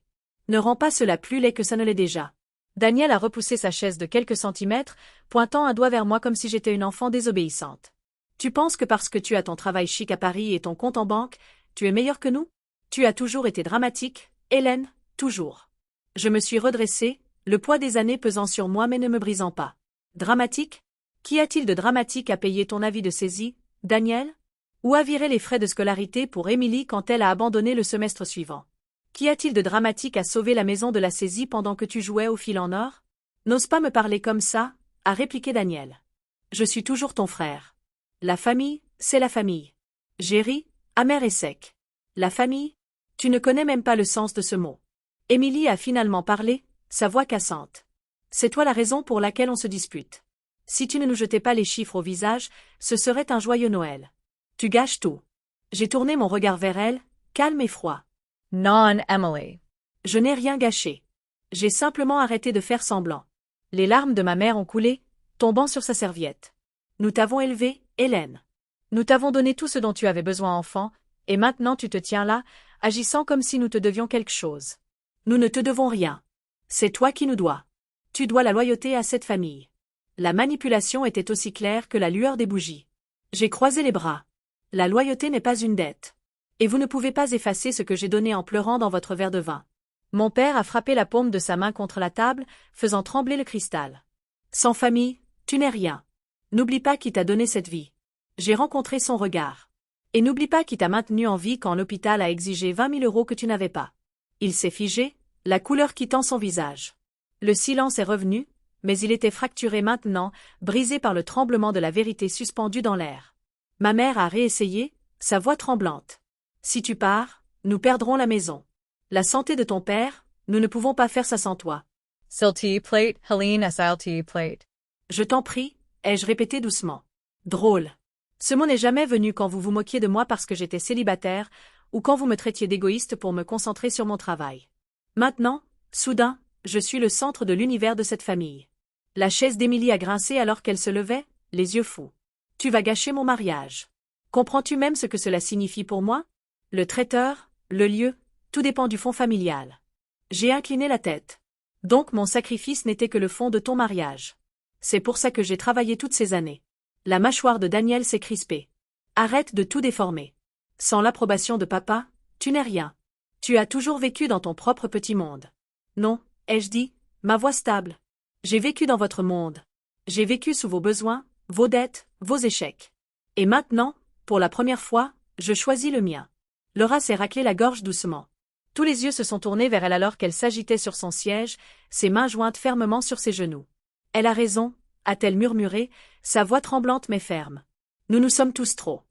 Ne rends pas cela plus laid que ça ne l'est déjà. Daniel a repoussé sa chaise de quelques centimètres, pointant un doigt vers moi comme si j'étais une enfant désobéissante. Tu penses que parce que tu as ton travail chic à Paris et ton compte en banque, tu es meilleur que nous? Tu as toujours été dramatique, Hélène, toujours. Je me suis redressée, le poids des années pesant sur moi mais ne me brisant pas. Dramatique? Qu'y a-t-il de dramatique à payer ton avis de saisie, Daniel? Ou à virer les frais de scolarité pour Émilie quand elle a abandonné le semestre suivant? Qu'y a-t-il de dramatique à sauver la maison de la saisie pendant que tu jouais au fil en or? N'ose pas me parler comme ça, a répliqué Daniel. Je suis toujours ton frère. La famille, c'est la famille. J'ai ri, amer et sec. La famille? Tu ne connais même pas le sens de ce mot. Émilie a finalement parlé, sa voix cassante. C'est toi la raison pour laquelle on se dispute. Si tu ne nous jetais pas les chiffres au visage, ce serait un joyeux Noël. Tu gâches tout. J'ai tourné mon regard vers elle, calme et froid. Non, Emily. Je n'ai rien gâché. J'ai simplement arrêté de faire semblant. Les larmes de ma mère ont coulé, tombant sur sa serviette. Nous t'avons élevée, Hélène. Nous t'avons donné tout ce dont tu avais besoin enfant, et maintenant tu te tiens là, agissant comme si nous te devions quelque chose. Nous ne te devons rien. C'est toi qui nous dois. Tu dois la loyauté à cette famille. La manipulation était aussi claire que la lueur des bougies. J'ai croisé les bras. La loyauté n'est pas une dette. Et vous ne pouvez pas effacer ce que j'ai donné en pleurant dans votre verre de vin. Mon père a frappé la paume de sa main contre la table, faisant trembler le cristal. Sans famille, tu n'es rien. N'oublie pas qui t'a donné cette vie. J'ai rencontré son regard. Et n'oublie pas qui t'a maintenu en vie quand l'hôpital a exigé 20 000 € que tu n'avais pas. Il s'est figé, la couleur quittant son visage. Le silence est revenu, mais il était fracturé maintenant, brisé par le tremblement de la vérité suspendue dans l'air. Ma mère a réessayé, sa voix tremblante. Si tu pars, nous perdrons la maison. La santé de ton père, nous ne pouvons pas faire ça sans toi. Silty plate, Helene SLT plate. Je t'en prie, ai-je répété doucement. Drôle. Ce mot n'est jamais venu quand vous vous moquiez de moi parce que j'étais célibataire, ou quand vous me traitiez d'égoïste pour me concentrer sur mon travail. Maintenant, soudain, je suis le centre de l'univers de cette famille. La chaise d'Émilie a grincé alors qu'elle se levait, les yeux fous. Tu vas gâcher mon mariage. Comprends-tu même ce que cela signifie pour moi? Le traiteur, le lieu, tout dépend du fond familial. J'ai incliné la tête. Donc mon sacrifice n'était que le fond de ton mariage. C'est pour ça que j'ai travaillé toutes ces années. La mâchoire de Daniel s'est crispée. Arrête de tout déformer. Sans l'approbation de papa, tu n'es rien. Tu as toujours vécu dans ton propre petit monde. Non, ai-je dit, ma voix stable. J'ai vécu dans votre monde. J'ai vécu sous vos besoins, vos dettes, vos échecs. Et maintenant, pour la première fois, je choisis le mien. Laura s'est raclé la gorge doucement. Tous les yeux se sont tournés vers elle alors qu'elle s'agitait sur son siège, ses mains jointes fermement sur ses genoux. Elle a raison, a-t-elle murmuré, sa voix tremblante mais ferme. Nous nous sommes tous trop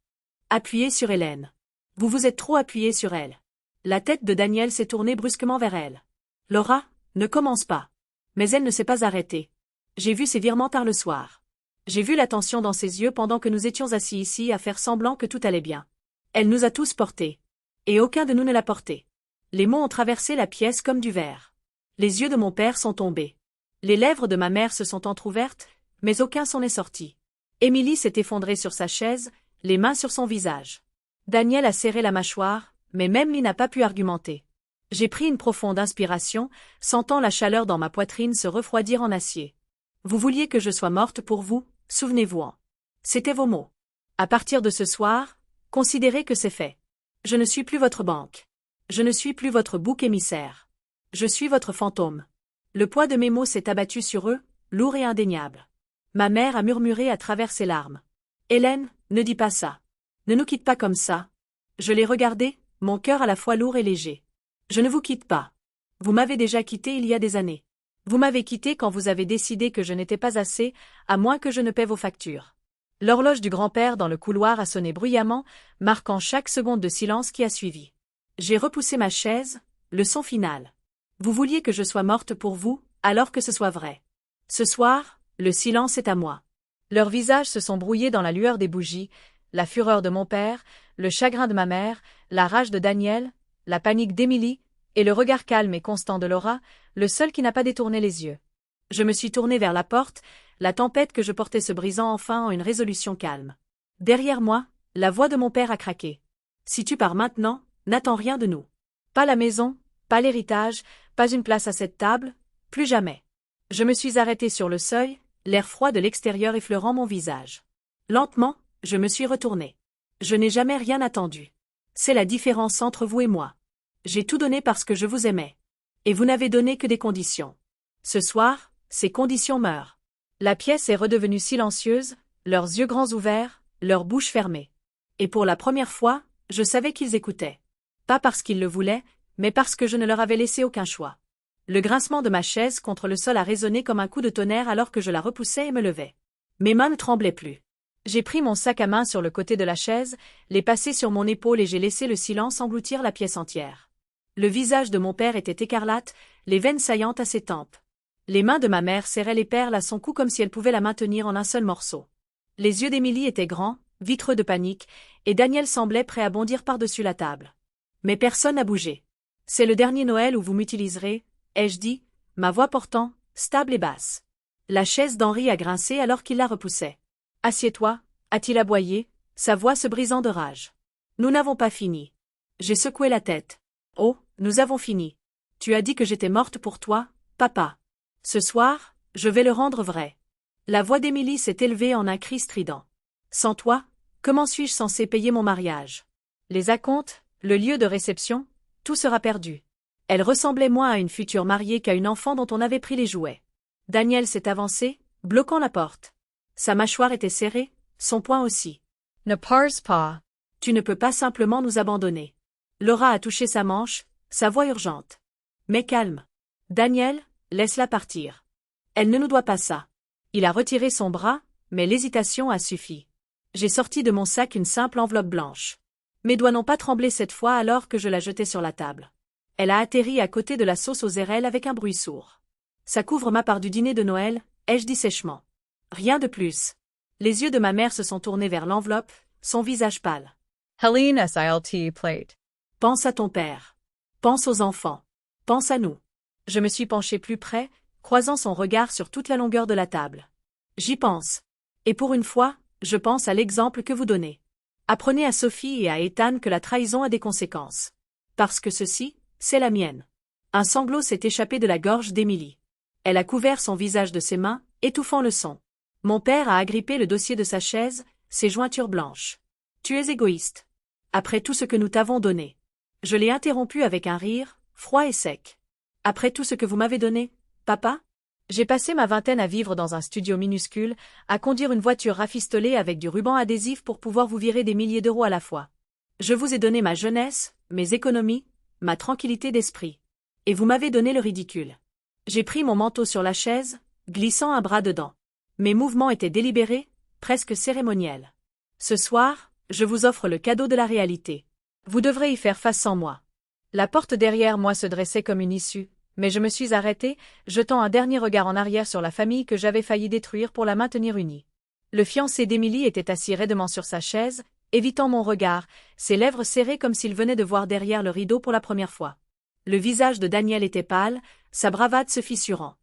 appuyés sur Hélène. Vous vous êtes trop appuyés sur elle. La tête de Daniel s'est tournée brusquement vers elle. Laura, ne commence pas. Mais elle ne s'est pas arrêtée. J'ai vu ses virements tard le soir. J'ai vu la tension dans ses yeux pendant que nous étions assis ici à faire semblant que tout allait bien. Elle nous a tous portés. Et aucun de nous ne l'a porté. Les mots ont traversé la pièce comme du verre. Les yeux de mon père sont tombés. Les lèvres de ma mère se sont entr'ouvertes, mais aucun son n'est sorti. Émilie s'est effondrée sur sa chaise, les mains sur son visage. Daniel a serré la mâchoire, mais même lui n'a pas pu argumenter. J'ai pris une profonde inspiration, sentant la chaleur dans ma poitrine se refroidir en acier. Vous vouliez que je sois morte pour vous, souvenez-vous-en. C'étaient vos mots. À partir de ce soir, considérez que c'est fait. Je ne suis plus votre banque. Je ne suis plus votre bouc émissaire. Je suis votre fantôme. Le poids de mes mots s'est abattu sur eux, lourd et indéniable. Ma mère a murmuré à travers ses larmes. Hélène, ne dis pas ça. Ne nous quitte pas comme ça. Je l'ai regardé, mon cœur à la fois lourd et léger. Je ne vous quitte pas. Vous m'avez déjà quitté il y a des années. Vous m'avez quitté quand vous avez décidé que je n'étais pas assez, à moins que je ne paie vos factures. L'horloge du grand-père dans le couloir a sonné bruyamment, marquant chaque seconde de silence qui a suivi. J'ai repoussé ma chaise, leçon finale. Vous vouliez que je sois morte pour vous, alors que ce soit vrai. Ce soir, le silence est à moi. Leurs visages se sont brouillés dans la lueur des bougies, la fureur de mon père, le chagrin de ma mère, la rage de Daniel, la panique d'Émilie, et le regard calme et constant de Laura, le seul qui n'a pas détourné les yeux. Je me suis tournée vers la porte, la tempête que je portais se brisant enfin en une résolution calme. Derrière moi, la voix de mon père a craqué. Si tu pars maintenant, n'attends rien de nous. Pas la maison, pas l'héritage, pas une place à cette table, plus jamais. Je me suis arrêtée sur le seuil, l'air froid de l'extérieur effleurant mon visage. Lentement, je me suis retournée. Je n'ai jamais rien attendu. C'est la différence entre vous et moi. J'ai tout donné parce que je vous aimais. Et vous n'avez donné que des conditions. Ce soir, ces conditions meurent. La pièce est redevenue silencieuse, leurs yeux grands ouverts, leurs bouches fermées. Et pour la première fois, je savais qu'ils écoutaient. Pas parce qu'ils le voulaient, mais parce que je ne leur avais laissé aucun choix. Le grincement de ma chaise contre le sol a résonné comme un coup de tonnerre alors que je la repoussais et me levais. Mes mains ne tremblaient plus. J'ai pris mon sac à main sur le côté de la chaise, l'ai passé sur mon épaule et j'ai laissé le silence engloutir la pièce entière. Le visage de mon père était écarlate, les veines saillantes à ses tempes. Les mains de ma mère serraient les perles à son cou comme si elle pouvait la maintenir en un seul morceau. Les yeux d'Émilie étaient grands, vitreux de panique, et Daniel semblait prêt à bondir par-dessus la table. Mais personne n'a bougé. C'est le dernier Noël où vous m'utiliserez, ai-je dit, ma voix portant, stable et basse. La chaise d'Henri a grincé alors qu'il la repoussait. Assieds-toi, a-t-il aboyé, sa voix se brisant de rage. Nous n'avons pas fini. J'ai secoué la tête. Oh, nous avons fini. Tu as dit que j'étais morte pour toi, papa. Ce soir, je vais le rendre vrai. La voix d'Émilie s'est élevée en un cri strident. Sans toi, comment suis-je censé payer mon mariage? Les acomptes, le lieu de réception, tout sera perdu. Elle ressemblait moins à une future mariée qu'à une enfant dont on avait pris les jouets. Daniel s'est avancé, bloquant la porte. Sa mâchoire était serrée, son poing aussi. Ne pars pas. Tu ne peux pas simplement nous abandonner. Laura a touché sa manche, sa voix urgente. Mais calme. Daniel, laisse-la partir. Elle ne nous doit pas ça. Il a retiré son bras, mais l'hésitation a suffi. J'ai sorti de mon sac une simple enveloppe blanche. Mes doigts n'ont pas tremblé cette fois alors que je la jetai sur la table. Elle a atterri à côté de la sauce aux érelles avec un bruit sourd. Ça couvre ma part du dîner de Noël, ai-je dit sèchement. Rien de plus. Les yeux de ma mère se sont tournés vers l'enveloppe, son visage pâle. Helene SILT plate. Pense à ton père. Pense aux enfants. Pense à nous. Je me suis penchée plus près, croisant son regard sur toute la longueur de la table. J'y pense. Et pour une fois, je pense à l'exemple que vous donnez. Apprenez à Sophie et à Ethan que la trahison a des conséquences. Parce que ceci, c'est la mienne. Un sanglot s'est échappé de la gorge d'Émilie. Elle a couvert son visage de ses mains, étouffant le son. Mon père a agrippé le dossier de sa chaise, ses jointures blanches. Tu es égoïste. Après tout ce que nous t'avons donné. Je l'ai interrompu avec un rire, froid et sec. Après tout ce que vous m'avez donné, papa? J'ai passé ma vingtaine à vivre dans un studio minuscule, à conduire une voiture rafistolée avec du ruban adhésif pour pouvoir vous virer des milliers d'euros à la fois. Je vous ai donné ma jeunesse, mes économies, ma tranquillité d'esprit. Et vous m'avez donné le ridicule. J'ai pris mon manteau sur la chaise, glissant un bras dedans. Mes mouvements étaient délibérés, presque cérémoniels. Ce soir, je vous offre le cadeau de la réalité. Vous devrez y faire face sans moi. La porte derrière moi se dressait comme une issue, mais je me suis arrêtée, jetant un dernier regard en arrière sur la famille que j'avais failli détruire pour la maintenir unie. Le fiancé d'Émilie était assis raidement sur sa chaise, évitant mon regard, ses lèvres serrées comme s'il venait de voir derrière le rideau pour la première fois. Le visage de Daniel était pâle, sa bravade se fissurant.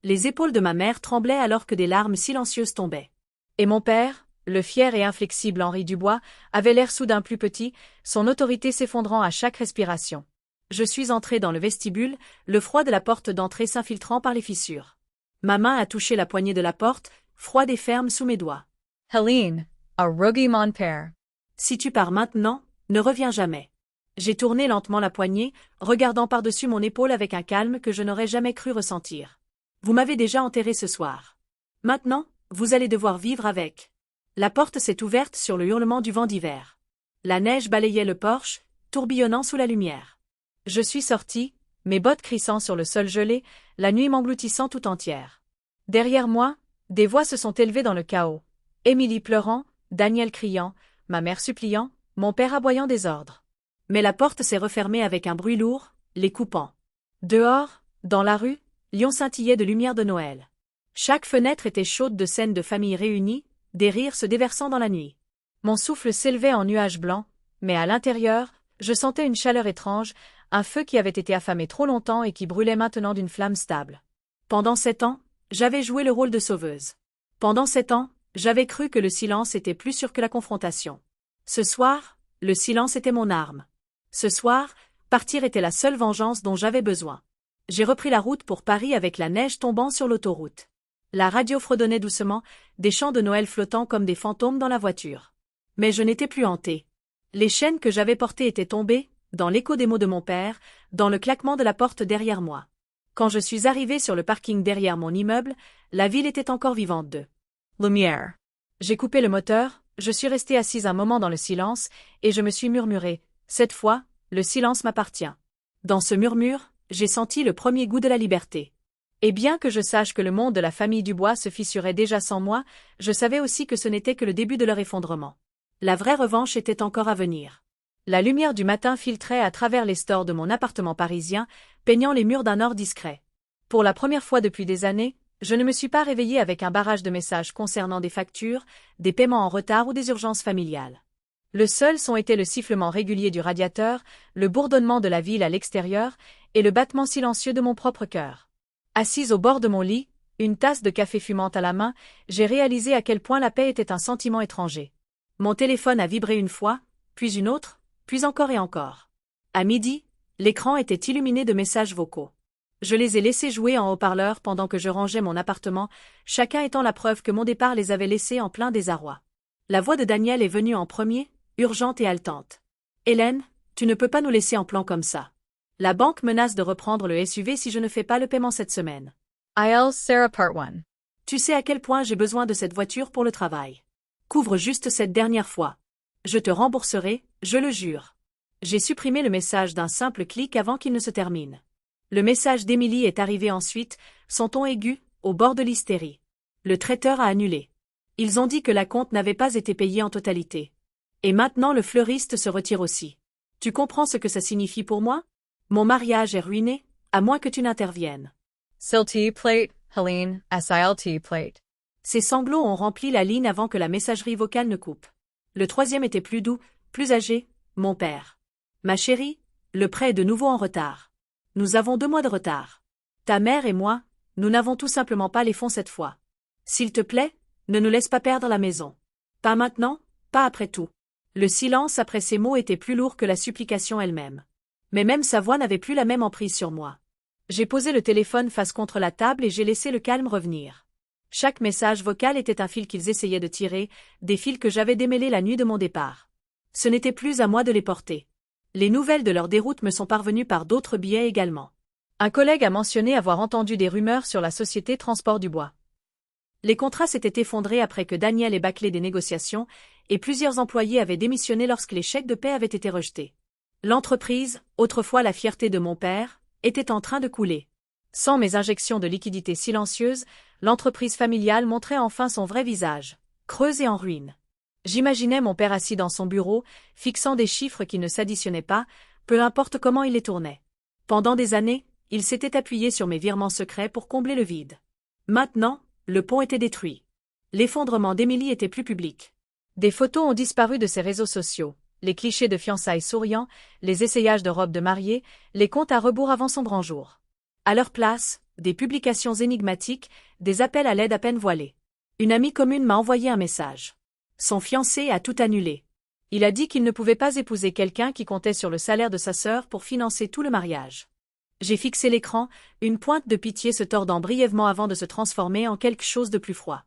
Les épaules de ma mère tremblaient alors que des larmes silencieuses tombaient. Et mon père, le fier et inflexible Henri Dubois, avait l'air soudain plus petit, son autorité s'effondrant à chaque respiration. Je suis entrée dans le vestibule, le froid de la porte d'entrée s'infiltrant par les fissures. Ma main a touché la poignée de la porte, froide et ferme sous mes doigts. Helene, a rogi mon père. Si tu pars maintenant, ne reviens jamais. J'ai tourné lentement la poignée, regardant par-dessus mon épaule avec un calme que je n'aurais jamais cru ressentir. Vous m'avez déjà enterré ce soir. Maintenant, vous allez devoir vivre avec. La porte s'est ouverte sur le hurlement du vent d'hiver. La neige balayait le porche, tourbillonnant sous la lumière. Je suis sortie, mes bottes crissant sur le sol gelé, la nuit m'engloutissant tout entière. Derrière moi, des voix se sont élevées dans le chaos. Émilie pleurant, Daniel criant, ma mère suppliant, mon père aboyant des ordres. Mais la porte s'est refermée avec un bruit lourd, les coupant. Dehors, dans la rue, Lyon scintillait de lumière de Noël. Chaque fenêtre était chaude de scènes de familles réunies, des rires se déversant dans la nuit. Mon souffle s'élevait en nuages blancs, mais à l'intérieur, je sentais une chaleur étrange, un feu qui avait été affamé trop longtemps et qui brûlait maintenant d'une flamme stable. Pendant 7 ans, j'avais joué le rôle de sauveuse. Pendant 7 ans, j'avais cru que le silence était plus sûr que la confrontation. Ce soir, le silence était mon arme. Ce soir, partir était la seule vengeance dont j'avais besoin. J'ai repris la route pour Paris avec la neige tombant sur l'autoroute. La radio fredonnait doucement, des chants de Noël flottant comme des fantômes dans la voiture. Mais je n'étais plus hantée. Les chaînes que j'avais portées étaient tombées, dans l'écho des mots de mon père, dans le claquement de la porte derrière moi. Quand je suis arrivée sur le parking derrière mon immeuble, la ville était encore vivante de lumière. J'ai coupé le moteur, je suis restée assise un moment dans le silence, et je me suis murmuré, cette fois, le silence m'appartient. Dans ce murmure, j'ai senti le premier goût de la liberté. Et bien que je sache que le monde de la famille Dubois se fissurait déjà sans moi, je savais aussi que ce n'était que le début de leur effondrement. La vraie revanche était encore à venir. La lumière du matin filtrait à travers les stores de mon appartement parisien, peignant les murs d'un or discret. Pour la première fois depuis des années, je ne me suis pas réveillée avec un barrage de messages concernant des factures, des paiements en retard ou des urgences familiales. Le seul son était le sifflement régulier du radiateur, le bourdonnement de la ville à l'extérieur et le battement silencieux de mon propre cœur. Assise au bord de mon lit, une tasse de café fumante à la main, j'ai réalisé à quel point la paix était un sentiment étranger. Mon téléphone a vibré une fois, puis une autre, puis encore et encore. À midi, l'écran était illuminé de messages vocaux. Je les ai laissés jouer en haut-parleur pendant que je rangeais mon appartement, chacun étant la preuve que mon départ les avait laissés en plein désarroi. La voix de Daniel est venue en premier, urgente et haletante. « Hélène, tu ne peux pas nous laisser en plan comme ça. La banque menace de reprendre le SUV si je ne fais pas le paiement cette semaine. » IL Sarah Part 1. Tu sais à quel point j'ai besoin de cette voiture pour le travail. Couvre juste cette dernière fois. Je te rembourserai, je le jure. J'ai supprimé le message d'un simple clic avant qu'il ne se termine. Le message d'Émilie est arrivé ensuite, son ton aigu, au bord de l'hystérie. Le traiteur a annulé. Ils ont dit que la compte n'avait pas été payée en totalité. Et maintenant le fleuriste se retire aussi. Tu comprends ce que ça signifie pour moi? Mon mariage est ruiné, à moins que tu n'interviennes. SILT plate, Helene, SILT plate. Ces sanglots ont rempli la ligne avant que la messagerie vocale ne coupe. Le troisième était plus doux, plus âgé, mon père. Ma chérie, le prêt est de nouveau en retard. Nous avons 2 mois de retard. Ta mère et moi, nous n'avons tout simplement pas les fonds cette fois. S'il te plaît, ne nous laisse pas perdre la maison. Pas maintenant, pas après tout. Le silence après ces mots était plus lourd que la supplication elle-même. Mais même sa voix n'avait plus la même emprise sur moi. J'ai posé le téléphone face contre la table et j'ai laissé le calme revenir. Chaque message vocal était un fil qu'ils essayaient de tirer, des fils que j'avais démêlés la nuit de mon départ. Ce n'était plus à moi de les porter. Les nouvelles de leur déroute me sont parvenues par d'autres biais également. Un collègue a mentionné avoir entendu des rumeurs sur la société Transport du Bois. Les contrats s'étaient effondrés après que Daniel ait bâclé des négociations, et plusieurs employés avaient démissionné lorsque les chèques de paie avaient été rejetés. L'entreprise, autrefois la fierté de mon père, était en train de couler. Sans mes injections de liquidités silencieuses, l'entreprise familiale montrait enfin son vrai visage, creuse et en ruine. J'imaginais mon père assis dans son bureau, fixant des chiffres qui ne s'additionnaient pas, peu importe comment il les tournait. Pendant des années, il s'était appuyé sur mes virements secrets pour combler le vide. Maintenant, le pont était détruit. L'effondrement d'Émilie était plus public. Des photos ont disparu de ses réseaux sociaux, les clichés de fiançailles souriants, les essayages de robes de mariée, les comptes à rebours avant son grand jour. À leur place, des publications énigmatiques, des appels à l'aide à peine voilés. Une amie commune m'a envoyé un message. Son fiancé a tout annulé. Il a dit qu'il ne pouvait pas épouser quelqu'un qui comptait sur le salaire de sa sœur pour financer tout le mariage. J'ai fixé l'écran, une pointe de pitié se tordant brièvement avant de se transformer en quelque chose de plus froid.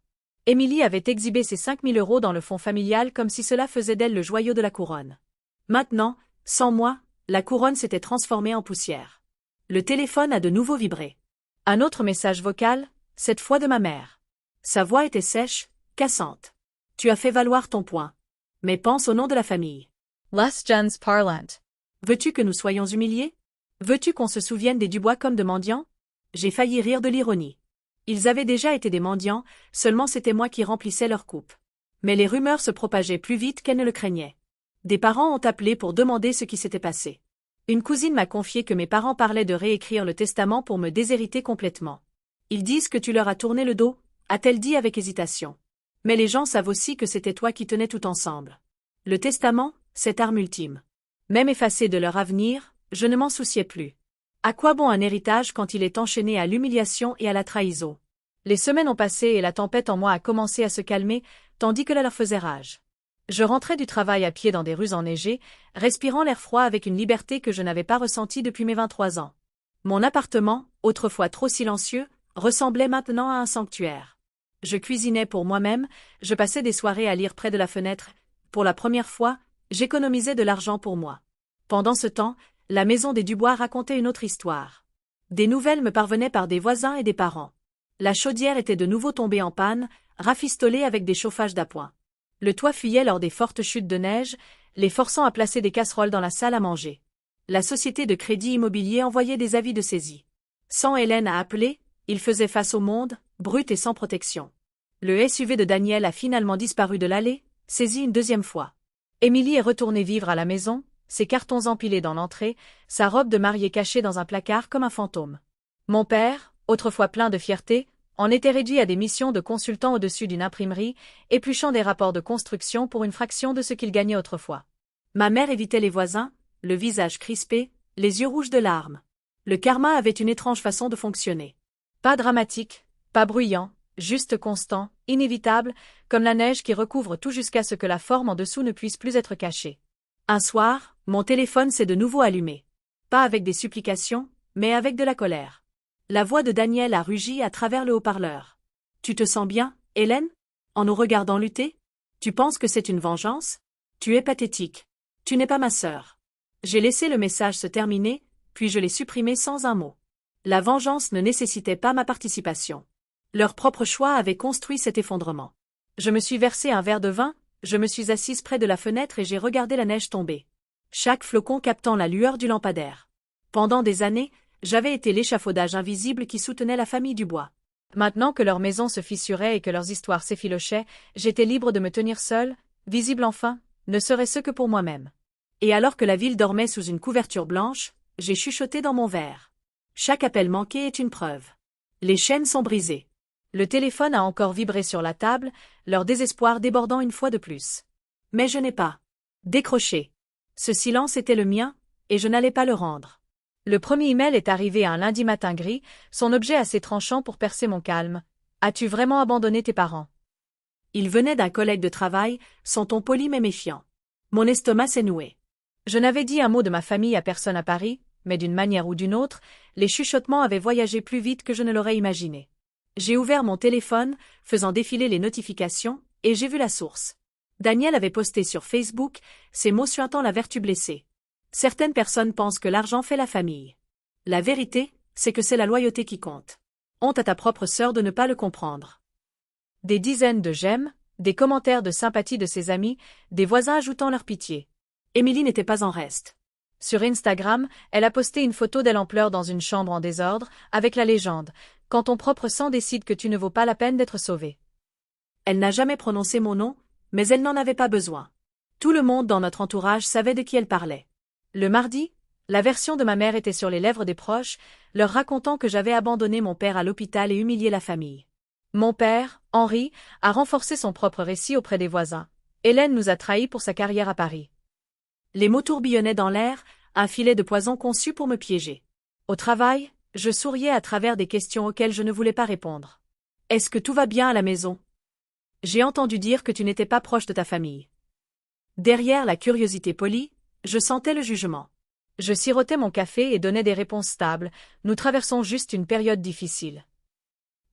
Émilie avait exhibé ses 5 000 € dans le fonds familial comme si cela faisait d'elle le joyau de la couronne. Maintenant, sans moi, la couronne s'était transformée en poussière. Le téléphone a de nouveau vibré. Un autre message vocal, cette fois de ma mère. Sa voix était sèche, cassante. Tu as fait valoir ton point. Mais pense au nom de la famille. Les gens parlant. Veux-tu que nous soyons humiliés? Veux-tu qu'on se souvienne des Dubois comme de mendiants? J'ai failli rire de l'ironie. Ils avaient déjà été des mendiants, seulement c'était moi qui remplissais leur coupe. Mais les rumeurs se propageaient plus vite qu'elles ne le craignaient. Des parents ont appelé pour demander ce qui s'était passé. Une cousine m'a confié que mes parents parlaient de réécrire le testament pour me déshériter complètement. Ils disent que tu leur as tourné le dos, a-t-elle dit avec hésitation. Mais les gens savent aussi que c'était toi qui tenais tout ensemble. Le testament, cette arme ultime. Même effacé de leur avenir, je ne m'en souciais plus. À quoi bon un héritage quand il est enchaîné à l'humiliation et à la trahison? Les semaines ont passé et la tempête en moi a commencé à se calmer, tandis que la leur faisait rage. Je rentrais du travail à pied dans des rues enneigées, respirant l'air froid avec une liberté que je n'avais pas ressentie depuis mes 23 ans. Mon appartement, autrefois trop silencieux, ressemblait maintenant à un sanctuaire. Je cuisinais pour moi-même, je passais des soirées à lire près de la fenêtre. Pour la première fois, j'économisais de l'argent pour moi. Pendant ce temps, la maison des Dubois racontait une autre histoire. Des nouvelles me parvenaient par des voisins et des parents. La chaudière était de nouveau tombée en panne, rafistolée avec des chauffages d'appoint. Le toit fuyait lors des fortes chutes de neige, les forçant à placer des casseroles dans la salle à manger. La société de crédit immobilier envoyait des avis de saisie. Sans Hélène à appeler, il faisait face au monde, brut et sans protection. Le SUV de Daniel a finalement disparu de l'allée, saisi une deuxième fois. Émilie est retournée vivre à la maison, ses cartons empilés dans l'entrée, sa robe de mariée cachée dans un placard comme un fantôme. Mon père, autrefois plein de fierté, en était réduit à des missions de consultant au-dessus d'une imprimerie, épluchant des rapports de construction pour une fraction de ce qu'il gagnait autrefois. Ma mère évitait les voisins, le visage crispé, les yeux rouges de larmes. Le karma avait une étrange façon de fonctionner. Pas dramatique, pas bruyant, juste constant, inévitable, comme la neige qui recouvre tout jusqu'à ce que la forme en dessous ne puisse plus être cachée. Un soir, mon téléphone s'est de nouveau allumé. Pas avec des supplications, mais avec de la colère. La voix de Daniel a rugi à travers le haut-parleur. « Tu te sens bien, Hélène? En nous regardant lutter? Tu penses que c'est une vengeance? Tu es pathétique. Tu n'es pas ma sœur. » J'ai laissé le message se terminer, puis je l'ai supprimé sans un mot. La vengeance ne nécessitait pas ma participation. Leur propre choix avait construit cet effondrement. Je me suis versé un verre de vin, je me suis assise près de la fenêtre et j'ai regardé la neige tomber. Chaque flocon captant la lueur du lampadaire. Pendant des années, j'avais été l'échafaudage invisible qui soutenait la famille Dubois. Maintenant que leur maison se fissurait et que leurs histoires s'effilochaient, j'étais libre de me tenir seule, visible enfin, ne serait-ce que pour moi-même. Et alors que la ville dormait sous une couverture blanche, j'ai chuchoté dans mon verre. Chaque appel manqué est une preuve. Les chaînes sont brisées. Le téléphone a encore vibré sur la table, leur désespoir débordant une fois de plus. Mais je n'ai pas décroché. Ce silence était le mien, et je n'allais pas le rendre. Le premier email est arrivé un lundi matin gris, son objet assez tranchant pour percer mon calme. « As-tu vraiment abandonné tes parents ?» Il venait d'un collègue de travail, son ton poli mais méfiant. Mon estomac s'est noué. Je n'avais dit un mot de ma famille à personne à Paris, mais d'une manière ou d'une autre, les chuchotements avaient voyagé plus vite que je ne l'aurais imaginé. J'ai ouvert mon téléphone, faisant défiler les notifications, et j'ai vu la source. Daniel avait posté sur Facebook, ces mots suintant la vertu blessée. Certaines personnes pensent que l'argent fait la famille. La vérité, c'est que c'est la loyauté qui compte. Honte à ta propre sœur de ne pas le comprendre. Des dizaines de j'aime, des commentaires de sympathie de ses amis, des voisins ajoutant leur pitié. Émilie n'était pas en reste. Sur Instagram, elle a posté une photo d'elle en pleurs dans une chambre en désordre, avec la légende « Quand ton propre sang décide que tu ne vaux pas la peine d'être sauvé ». Elle n'a jamais prononcé mon nom, mais elle n'en avait pas besoin. Tout le monde dans notre entourage savait de qui elle parlait. Le mardi, la version de ma mère était sur les lèvres des proches, leur racontant que j'avais abandonné mon père à l'hôpital et humilié la famille. Mon père, Henri, a renforcé son propre récit auprès des voisins. Hélène nous a trahis pour sa carrière à Paris. Les mots tourbillonnaient dans l'air, un filet de poison conçu pour me piéger. Au travail, je souriais à travers des questions auxquelles je ne voulais pas répondre. Est-ce que tout va bien à la maison? J'ai entendu dire que tu n'étais pas proche de ta famille. Derrière la curiosité polie, je sentais le jugement. Je sirotais mon café et donnais des réponses stables, nous traversons juste une période difficile.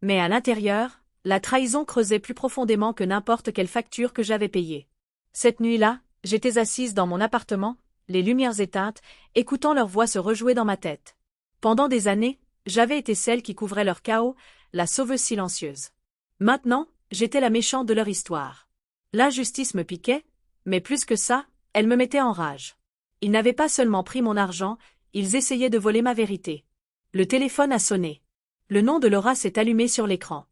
Mais à l'intérieur, la trahison creusait plus profondément que n'importe quelle facture que j'avais payée. Cette nuit-là, j'étais assise dans mon appartement, les lumières éteintes, écoutant leurs voix se rejouer dans ma tête. Pendant des années, j'avais été celle qui couvrait leur chaos, la sauveuse silencieuse. Maintenant, j'étais la méchante de leur histoire. L'injustice me piquait, mais plus que ça, elle me mettait en rage. Ils n'avaient pas seulement pris mon argent, ils essayaient de voler ma vérité. Le téléphone a sonné. Le nom de Laura s'est allumé sur l'écran.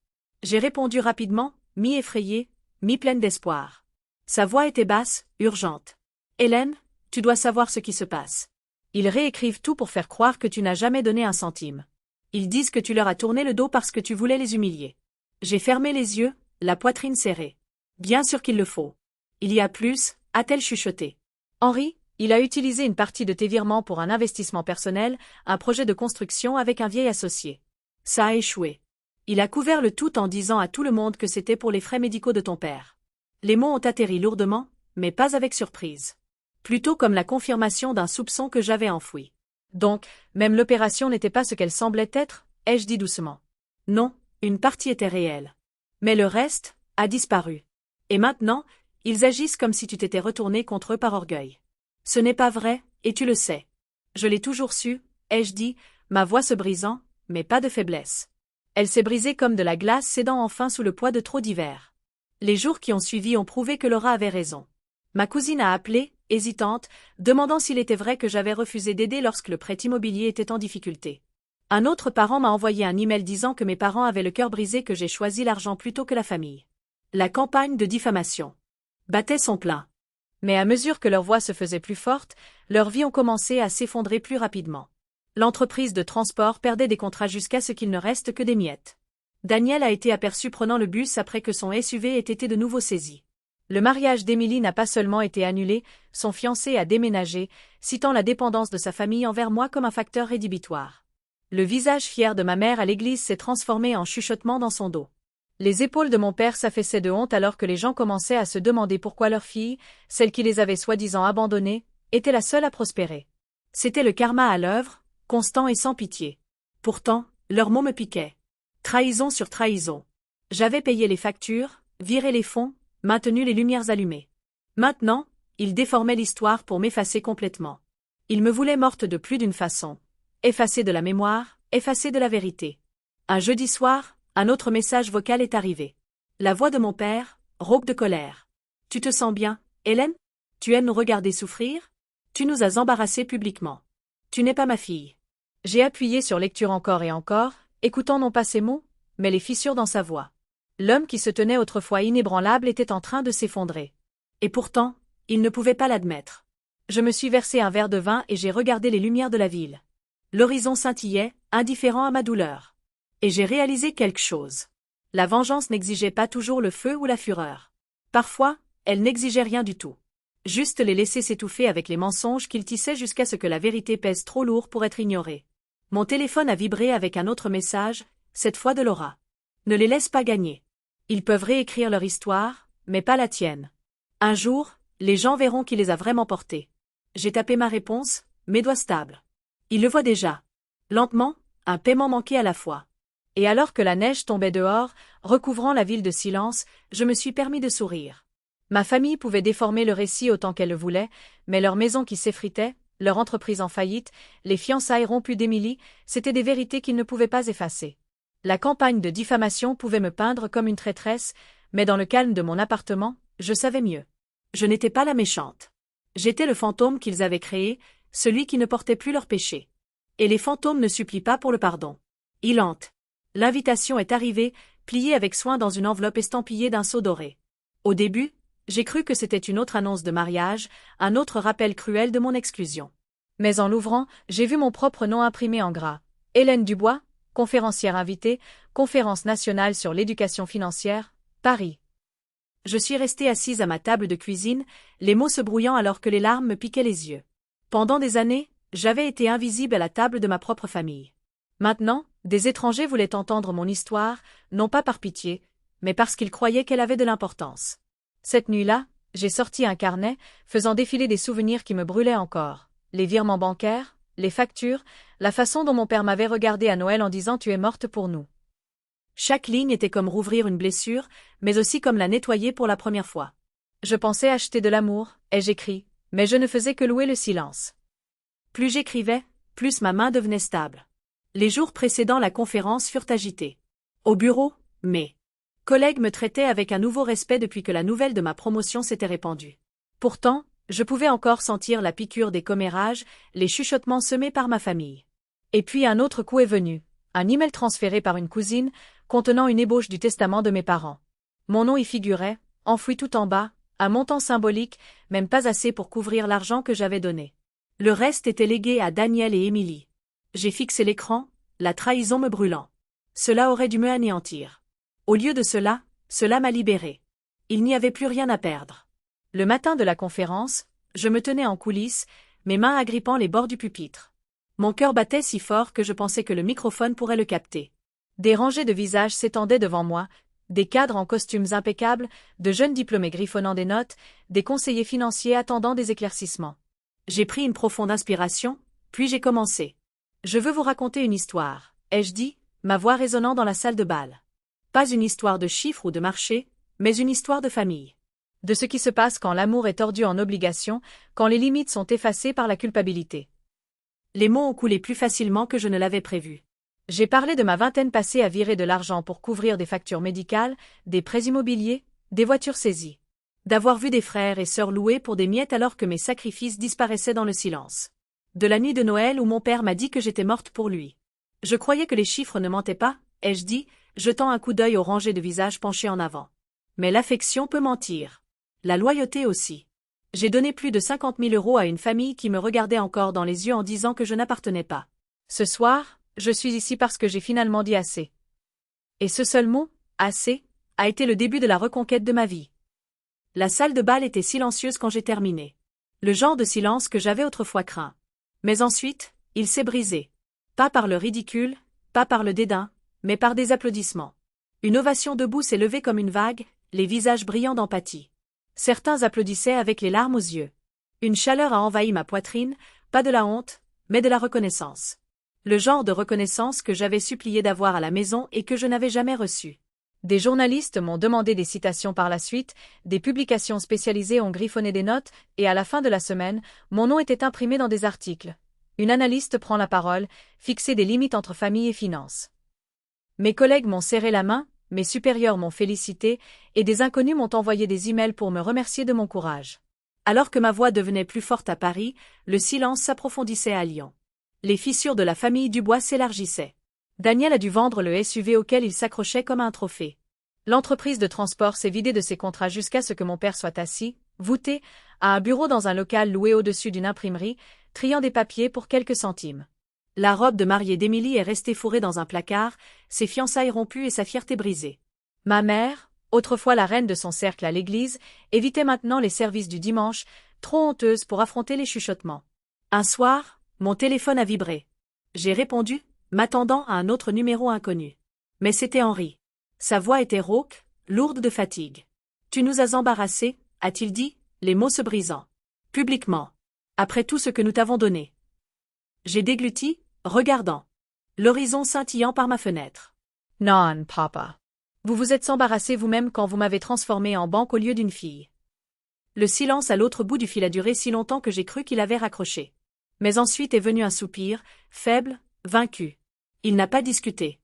J'ai répondu rapidement, mi-effrayée, mi-pleine d'espoir. Sa voix était basse, urgente. Hélène, tu dois savoir ce qui se passe. Ils réécrivent tout pour faire croire que tu n'as jamais donné un centime. Ils disent que tu leur as tourné le dos parce que tu voulais les humilier. J'ai fermé les yeux, la poitrine serrée. Bien sûr qu'il le faut. Il y a plus, a-t-elle chuchoté. Henri, il a utilisé une partie de tes virements pour un investissement personnel, un projet de construction avec un vieil associé. Ça a échoué. Il a couvert le tout en disant à tout le monde que c'était pour les frais médicaux de ton père. Les mots ont atterri lourdement, mais pas avec surprise. Plutôt comme la confirmation d'un soupçon que j'avais enfoui. Donc, même l'opération n'était pas ce qu'elle semblait être, ai-je dit doucement. Non, une partie était réelle. Mais le reste a disparu. Et maintenant, ils agissent comme si tu t'étais retourné contre eux par orgueil. Ce n'est pas vrai, et tu le sais. Je l'ai toujours su, ai-je dit, ma voix se brisant, mais pas de faiblesse. Elle s'est brisée comme de la glace cédant enfin sous le poids de trop d'hiver. Les jours qui ont suivi ont prouvé que Laura avait raison. Ma cousine a appelé, hésitante, demandant s'il était vrai que j'avais refusé d'aider lorsque le prêt immobilier était en difficulté. Un autre parent m'a envoyé un email disant que mes parents avaient le cœur brisé, que j'ai choisi l'argent plutôt que la famille. La campagne de diffamation battait son plein. Mais à mesure que leur voix se faisait plus forte, leurs vies ont commencé à s'effondrer plus rapidement. L'entreprise de transport perdait des contrats jusqu'à ce qu'il ne reste que des miettes. Daniel a été aperçu prenant le bus après que son SUV ait été de nouveau saisi. Le mariage d'Émilie n'a pas seulement été annulé, son fiancé a déménagé, citant la dépendance de sa famille envers moi comme un facteur rédhibitoire. Le visage fier de ma mère à l'église s'est transformé en chuchotement dans son dos. Les épaules de mon père s'affaissaient de honte alors que les gens commençaient à se demander pourquoi leur fille, celle qui les avait soi-disant abandonnés, était la seule à prospérer. C'était le karma à l'œuvre, constant et sans pitié. Pourtant, leurs mots me piquaient. Trahison sur trahison. J'avais payé les factures, viré les fonds, maintenu les lumières allumées. Maintenant, ils déformaient l'histoire pour m'effacer complètement. Ils me voulaient morte de plus d'une façon. Effacée de la mémoire, effacée de la vérité. Un jeudi soir, un autre message vocal est arrivé. La voix de mon père, rauque de colère. « Tu te sens bien, Hélène? Tu aimes nous regarder souffrir? Tu nous as embarrassés publiquement. Tu n'es pas ma fille. » J'ai appuyé sur lecture encore et encore, écoutant non pas ses mots, mais les fissures dans sa voix. L'homme qui se tenait autrefois inébranlable était en train de s'effondrer. Et pourtant, il ne pouvait pas l'admettre. Je me suis versé un verre de vin et j'ai regardé les lumières de la ville. L'horizon scintillait, indifférent à ma douleur. Et j'ai réalisé quelque chose. La vengeance n'exigeait pas toujours le feu ou la fureur. Parfois, elle n'exigeait rien du tout. Juste les laisser s'étouffer avec les mensonges qu'ils tissaient jusqu'à ce que la vérité pèse trop lourd pour être ignorée. Mon téléphone a vibré avec un autre message, cette fois de Laura. Ne les laisse pas gagner. Ils peuvent réécrire leur histoire, mais pas la tienne. Un jour, les gens verront qui les a vraiment portés. J'ai tapé ma réponse, mes doigts stables. Ils le voient déjà. Lentement, un paiement manqué à la fois. Et alors que la neige tombait dehors, recouvrant la ville de silence, je me suis permis de sourire. Ma famille pouvait déformer le récit autant qu'elle le voulait, mais leur maison qui s'effritait, leur entreprise en faillite, les fiançailles rompues d'Émilie, c'étaient des vérités qu'ils ne pouvaient pas effacer. La campagne de diffamation pouvait me peindre comme une traîtresse, mais dans le calme de mon appartement, je savais mieux. Je n'étais pas la méchante. J'étais le fantôme qu'ils avaient créé, celui qui ne portait plus leurs péchés. Et les fantômes ne supplient pas pour le pardon. Ils hantent. L'invitation est arrivée, pliée avec soin dans une enveloppe estampillée d'un sceau doré. Au début, j'ai cru que c'était une autre annonce de mariage, un autre rappel cruel de mon exclusion. Mais en l'ouvrant, j'ai vu mon propre nom imprimé en gras. Hélène Dubois, conférencière invitée, conférence nationale sur l'éducation financière, Paris. Je suis restée assise à ma table de cuisine, les mots se brouillant alors que les larmes me piquaient les yeux. Pendant des années, j'avais été invisible à la table de ma propre famille. Maintenant, des étrangers voulaient entendre mon histoire, non pas par pitié, mais parce qu'ils croyaient qu'elle avait de l'importance. Cette nuit-là, j'ai sorti un carnet, faisant défiler des souvenirs qui me brûlaient encore. Les virements bancaires, les factures, la façon dont mon père m'avait regardé à Noël en disant « Tu es morte pour nous ». Chaque ligne était comme rouvrir une blessure, mais aussi comme la nettoyer pour la première fois. Je pensais acheter de l'amour, ai-je écrit, mais je ne faisais que louer le silence. Plus j'écrivais, plus ma main devenait stable. Les jours précédant la conférence furent agités. Au bureau, mes collègues me traitaient avec un nouveau respect depuis que la nouvelle de ma promotion s'était répandue. Pourtant, Je pouvais encore sentir la piqûre des commérages, les chuchotements semés par ma famille. Et puis un autre coup est venu, un email transféré par une cousine, contenant une ébauche du testament de mes parents. Mon nom y figurait, enfoui tout en bas, un montant symbolique, même pas assez pour couvrir l'argent que j'avais donné. Le reste était légué à Daniel et Émilie. J'ai fixé l'écran, la trahison me brûlant. Cela aurait dû me anéantir. Au lieu de cela, cela m'a libéré. Il n'y avait plus rien à perdre. Le matin de la conférence, je me tenais en coulisses, mes mains agrippant les bords du pupitre. Mon cœur battait si fort que je pensais que le microphone pourrait le capter. Des rangées de visages s'étendaient devant moi, des cadres en costumes impeccables, de jeunes diplômés griffonnant des notes, des conseillers financiers attendant des éclaircissements. J'ai pris une profonde inspiration, puis j'ai commencé. Je veux vous raconter une histoire, ai-je dit, ma voix résonnant dans la salle de bal. Pas une histoire de chiffres ou de marché, mais une histoire de famille. De ce qui se passe quand l'amour est tordu en obligation, quand les limites sont effacées par la culpabilité. Les mots ont coulé plus facilement que je ne l'avais prévu. J'ai parlé de ma vingtaine passée à virer de l'argent pour couvrir des factures médicales, des prêts immobiliers, des voitures saisies. D'avoir vu des frères et sœurs loués pour des miettes alors que mes sacrifices disparaissaient dans le silence. De la nuit de Noël où mon père m'a dit que j'étais morte pour lui. Je croyais que les chiffres ne mentaient pas, ai-je dit, jetant un coup d'œil aux rangées de visages penchés en avant. Mais l'affection peut mentir. La loyauté aussi. J'ai donné plus de 50 000 € à une famille qui me regardait encore dans les yeux en disant que je n'appartenais pas. Ce soir, je suis ici parce que j'ai finalement dit assez. Et ce seul mot, assez, a été le début de la reconquête de ma vie. La salle de bal était silencieuse quand j'ai terminé. Le genre de silence que j'avais autrefois craint. Mais ensuite, il s'est brisé. Pas par le ridicule, pas par le dédain, mais par des applaudissements. Une ovation debout s'est levée comme une vague, les visages brillants d'empathie. Certains applaudissaient avec les larmes aux yeux. Une chaleur a envahi ma poitrine, pas de la honte, mais de la reconnaissance. Le genre de reconnaissance que j'avais supplié d'avoir à la maison et que je n'avais jamais reçu. Des journalistes m'ont demandé des citations par la suite, des publications spécialisées ont griffonné des notes, et à la fin de la semaine, mon nom était imprimé dans des articles. Une analyste prend la parole, fixer des limites entre famille et finances. Mes collègues m'ont serré la main, mes supérieurs m'ont félicité, et des inconnus m'ont envoyé des emails pour me remercier de mon courage. Alors que ma voix devenait plus forte à Paris, le silence s'approfondissait à Lyon. Les fissures de la famille Dubois s'élargissaient. Daniel a dû vendre le SUV auquel il s'accrochait comme à un trophée. L'entreprise de transport s'est vidée de ses contrats jusqu'à ce que mon père soit assis, voûté, à un bureau dans un local loué au-dessus d'une imprimerie, triant des papiers pour quelques centimes. La robe de mariée d'Émilie est restée fourrée dans un placard, ses fiançailles rompues et sa fierté brisée. Ma mère, autrefois la reine de son cercle à l'église, évitait maintenant les services du dimanche, trop honteuse pour affronter les chuchotements. Un soir, mon téléphone a vibré. J'ai répondu, m'attendant à un autre numéro inconnu. Mais c'était Henri. Sa voix était rauque, lourde de fatigue. « Tu nous as embarrassés », a-t-il dit, les mots se brisant. Publiquement. Après tout ce que nous t'avons donné. J'ai dégluti, regardant. L'horizon scintillant par ma fenêtre. Non, papa. Vous vous êtes embarrassé vous-même quand vous m'avez transformé en banque au lieu d'une fille. Le silence à l'autre bout du fil a duré si longtemps que j'ai cru qu'il avait raccroché. Mais ensuite est venu un soupir, faible, vaincu. Il n'a pas discuté.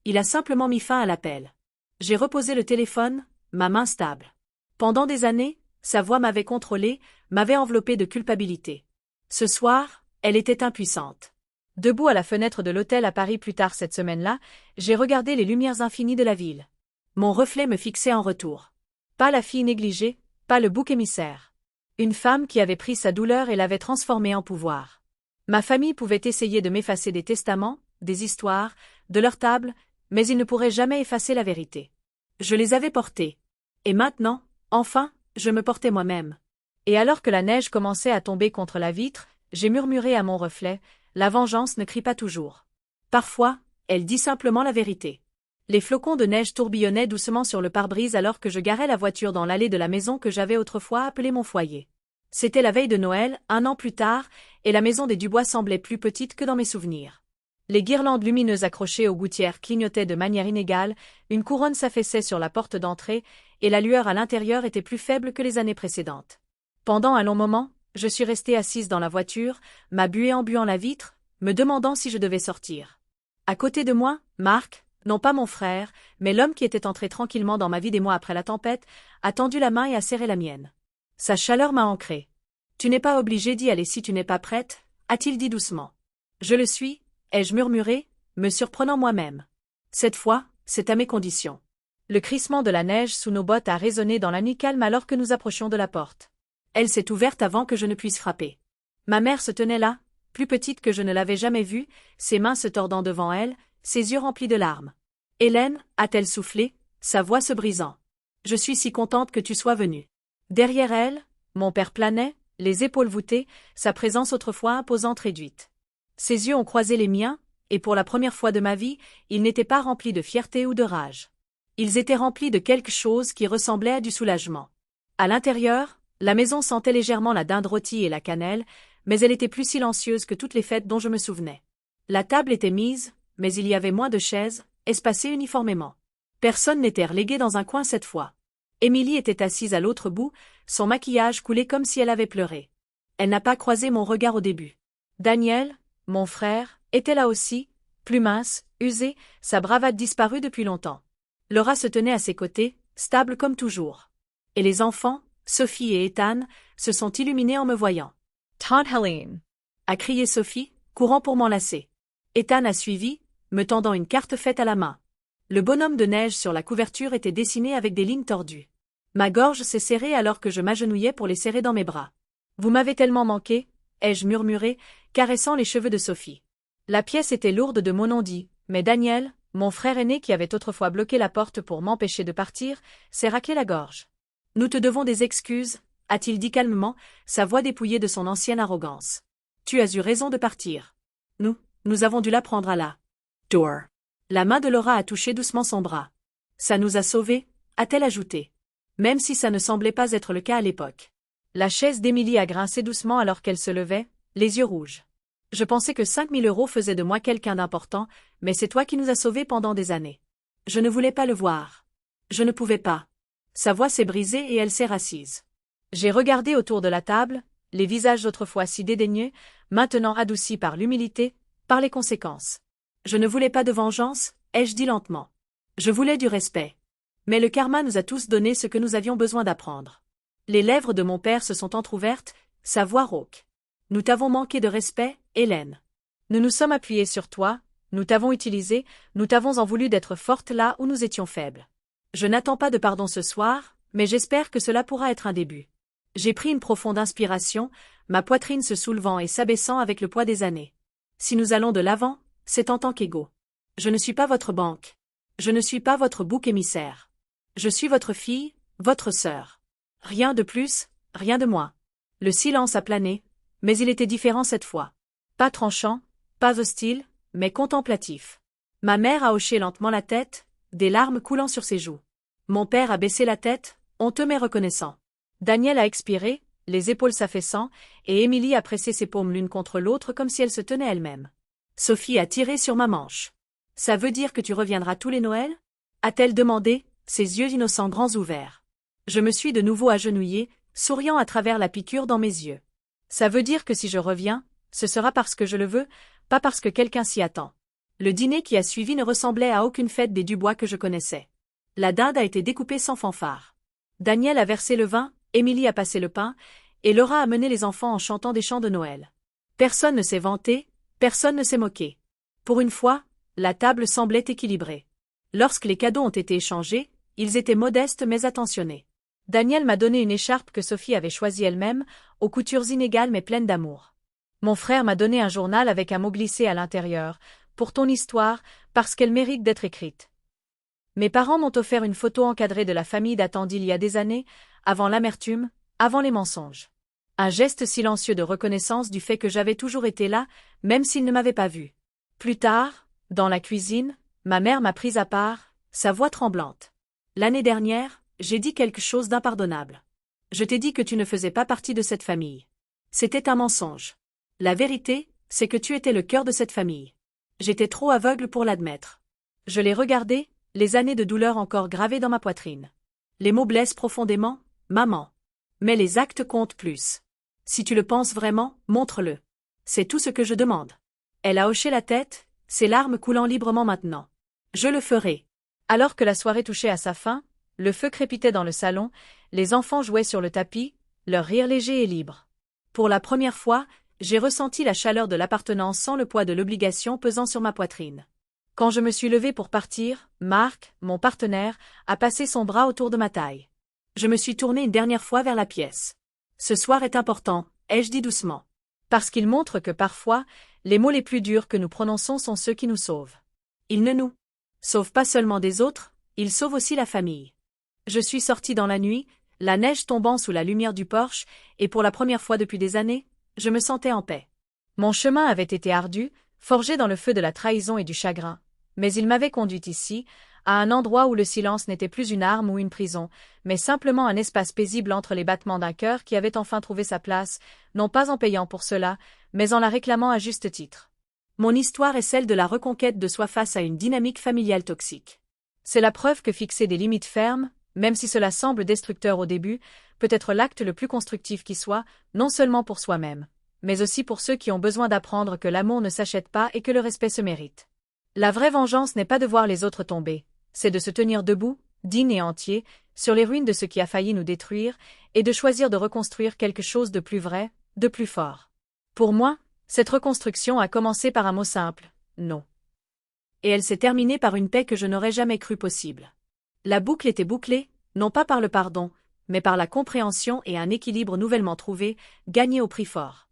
Il a simplement mis fin à l'appel. J'ai reposé le téléphone, ma main stable. Pendant des années, sa voix m'avait contrôlé, m'avait enveloppé de culpabilité. Ce soir, elle était impuissante. Debout à la fenêtre de l'hôtel à Paris plus tard cette semaine-là, j'ai regardé les lumières infinies de la ville. Mon reflet me fixait en retour. Pas la fille négligée, pas le bouc émissaire. Une femme qui avait pris sa douleur et l'avait transformée en pouvoir. Ma famille pouvait essayer de m'effacer des testaments, des histoires, de leur table, mais ils ne pourraient jamais effacer la vérité. Je les avais portés. Et maintenant, enfin, je me portais moi-même. Et alors que la neige commençait à tomber contre la vitre, j'ai murmuré à mon reflet, la vengeance ne crie pas toujours. Parfois, elle dit simplement la vérité. Les flocons de neige tourbillonnaient doucement sur le pare-brise alors que je garais la voiture dans l'allée de la maison que j'avais autrefois appelée mon foyer. C'était la veille de Noël, 1 an plus tard, et la maison des Dubois semblait plus petite que dans mes souvenirs. Les guirlandes lumineuses accrochées aux gouttières clignotaient de manière inégale, une couronne s'affaissait sur la porte d'entrée, et la lueur à l'intérieur était plus faible que les années précédentes. Pendant un long moment, je suis restée assise dans la voiture, ma buée embuant la vitre, me demandant si je devais sortir. À côté de moi, Marc, non pas mon frère, mais l'homme qui était entré tranquillement dans ma vie des mois après la tempête, a tendu la main et a serré la mienne. Sa chaleur m'a ancrée. « Tu n'es pas obligée d'y aller si tu n'es pas prête, a-t-il dit doucement. Je le suis, ai-je murmuré, me surprenant moi-même. Cette fois, c'est à mes conditions. Le crissement de la neige sous nos bottes a résonné dans la nuit calme alors que nous approchions de la porte. Elle s'est ouverte avant que je ne puisse frapper. Ma mère se tenait là, plus petite que je ne l'avais jamais vue, ses mains se tordant devant elle, ses yeux remplis de larmes. Hélène, a-t-elle soufflé, sa voix se brisant. Je suis si contente que tu sois venue. Derrière elle, mon père planait, les épaules voûtées, sa présence autrefois imposante réduite. Ses yeux ont croisé les miens, et pour la première fois de ma vie, ils n'étaient pas remplis de fierté ou de rage. Ils étaient remplis de quelque chose qui ressemblait à du soulagement. À l'intérieur, la maison sentait légèrement la dinde rôtie et la cannelle, mais elle était plus silencieuse que toutes les fêtes dont je me souvenais. La table était mise, mais il y avait moins de chaises, espacées uniformément. Personne n'était relégué dans un coin cette fois. Émilie était assise à l'autre bout, son maquillage coulait comme si elle avait pleuré. Elle n'a pas croisé mon regard au début. Daniel, mon frère, était là aussi, plus mince, usé, sa bravade disparue depuis longtemps. Laura se tenait à ses côtés, stable comme toujours. Et les enfants, Sophie et Ethan, se sont illuminés en me voyant. « Tante Helene !» a crié Sophie, courant pour m'enlacer. Ethan a suivi, me tendant une carte faite à la main. Le bonhomme de neige sur la couverture était dessiné avec des lignes tordues. Ma gorge s'est serrée alors que je m'agenouillais pour les serrer dans mes bras. « Vous m'avez tellement manqué » ai-je murmuré, caressant les cheveux de Sophie. La pièce était lourde de mots non dits, mais Daniel, mon frère aîné qui avait autrefois bloqué la porte pour m'empêcher de partir, s'est raclé la gorge. « Nous te devons des excuses » a-t-il dit calmement, sa voix dépouillée de son ancienne arrogance. « Tu as eu raison de partir. Nous avons dû l'apprendre à la door. » La main de Laura a touché doucement son bras. « Ça nous a sauvés » a-t-elle ajouté. Même si ça ne semblait pas être le cas à l'époque. La chaise d'Émilie a grincé doucement alors qu'elle se levait, les yeux rouges. Je pensais que 5 000 € faisaient de moi quelqu'un d'important, mais c'est toi qui nous as sauvés pendant des années. Je ne voulais pas le voir. Je ne pouvais pas. Sa voix s'est brisée et elle s'est rassise. J'ai regardé autour de la table, les visages autrefois si dédaigneux, maintenant adoucis par l'humilité, par les conséquences. Je ne voulais pas de vengeance, ai-je dit lentement. Je voulais du respect. Mais le karma nous a tous donné ce que nous avions besoin d'apprendre. Les lèvres de mon père se sont entr'ouvertes, sa voix rauque. Nous t'avons manqué de respect, Hélène. Nous nous sommes appuyés sur toi, nous t'avons utilisé, nous t'avons en voulu d'être forte là où nous étions faibles. Je n'attends pas de pardon ce soir, mais j'espère que cela pourra être un début. J'ai pris une profonde inspiration, ma poitrine se soulevant et s'abaissant avec le poids des années. Si nous allons de l'avant, c'est en tant qu'égaux. Je ne suis pas votre banque. Je ne suis pas votre bouc émissaire. Je suis votre fille, votre sœur. Rien de plus, rien de moins. Le silence a plané, mais il était différent cette fois. Pas tranchant, pas hostile, mais contemplatif. Ma mère a hoché lentement la tête, des larmes coulant sur ses joues. Mon père a baissé la tête, honteux mais reconnaissant. Daniel a expiré, les épaules s'affaissant, et Émilie a pressé ses paumes l'une contre l'autre comme si elle se tenait elle-même. Sophie a tiré sur ma manche. « Ça veut dire que tu reviendras tous les Noëls » a-t-elle demandé, ses yeux innocents grands ouverts. Je me suis de nouveau agenouillée, souriant à travers la piqûre dans mes yeux. Ça veut dire que si je reviens, ce sera parce que je le veux, pas parce que quelqu'un s'y attend. Le dîner qui a suivi ne ressemblait à aucune fête des Dubois que je connaissais. La dinde a été découpée sans fanfare. Daniel a versé le vin, Émilie a passé le pain, et Laura a mené les enfants en chantant des chants de Noël. Personne ne s'est vanté, personne ne s'est moqué. Pour une fois, la table semblait équilibrée. Lorsque les cadeaux ont été échangés, ils étaient modestes mais attentionnés. Daniel m'a donné une écharpe que Sophie avait choisie elle-même, aux coutures inégales mais pleines d'amour. Mon frère m'a donné un journal avec un mot glissé à l'intérieur, pour ton histoire, parce qu'elle mérite d'être écrite. Mes parents m'ont offert une photo encadrée de la famille datant d'il y a des années, avant l'amertume, avant les mensonges. Un geste silencieux de reconnaissance du fait que j'avais toujours été là, même s'ils ne m'avaient pas vu. Plus tard, dans la cuisine, ma mère m'a prise à part, sa voix tremblante. L'année dernière, j'ai dit quelque chose d'impardonnable. Je t'ai dit que tu ne faisais pas partie de cette famille. C'était un mensonge. La vérité, c'est que tu étais le cœur de cette famille. J'étais trop aveugle pour l'admettre. Je l'ai regardé, les années de douleur encore gravées dans ma poitrine. Les mots blessent profondément, maman. Mais les actes comptent plus. Si tu le penses vraiment, montre-le. C'est tout ce que je demande. Elle a hoché la tête, ses larmes coulant librement maintenant. Je le ferai. Alors que la soirée touchait à sa fin, le feu crépitait dans le salon, les enfants jouaient sur le tapis, leur rire léger et libre. Pour la première fois, j'ai ressenti la chaleur de l'appartenance sans le poids de l'obligation pesant sur ma poitrine. Quand je me suis levée pour partir, Marc, mon partenaire, a passé son bras autour de ma taille. Je me suis tournée une dernière fois vers la pièce. Ce soir est important, ai-je dit doucement. Parce qu'il montre que parfois, les mots les plus durs que nous prononçons sont ceux qui nous sauvent. Ils ne nous sauvent pas seulement des autres, ils sauvent aussi la famille. Je suis sortie dans la nuit, la neige tombant sous la lumière du porche, et pour la première fois depuis des années, je me sentais en paix. Mon chemin avait été ardu, forgé dans le feu de la trahison et du chagrin, mais il m'avait conduite ici, à un endroit où le silence n'était plus une arme ou une prison, mais simplement un espace paisible entre les battements d'un cœur qui avait enfin trouvé sa place, non pas en payant pour cela, mais en la réclamant à juste titre. Mon histoire est celle de la reconquête de soi face à une dynamique familiale toxique. C'est la preuve que fixer des limites fermes, même si cela semble destructeur au début, peut être l'acte le plus constructif qui soit, non seulement pour soi-même, mais aussi pour ceux qui ont besoin d'apprendre que l'amour ne s'achète pas et que le respect se mérite. La vraie vengeance n'est pas de voir les autres tomber, c'est de se tenir debout, digne et entier, sur les ruines de ce qui a failli nous détruire, et de choisir de reconstruire quelque chose de plus vrai, de plus fort. Pour moi, cette reconstruction a commencé par un mot simple, non. Et elle s'est terminée par une paix que je n'aurais jamais cru possible. La boucle était bouclée, non pas par le pardon, mais par la compréhension et un équilibre nouvellement trouvé, gagné au prix fort.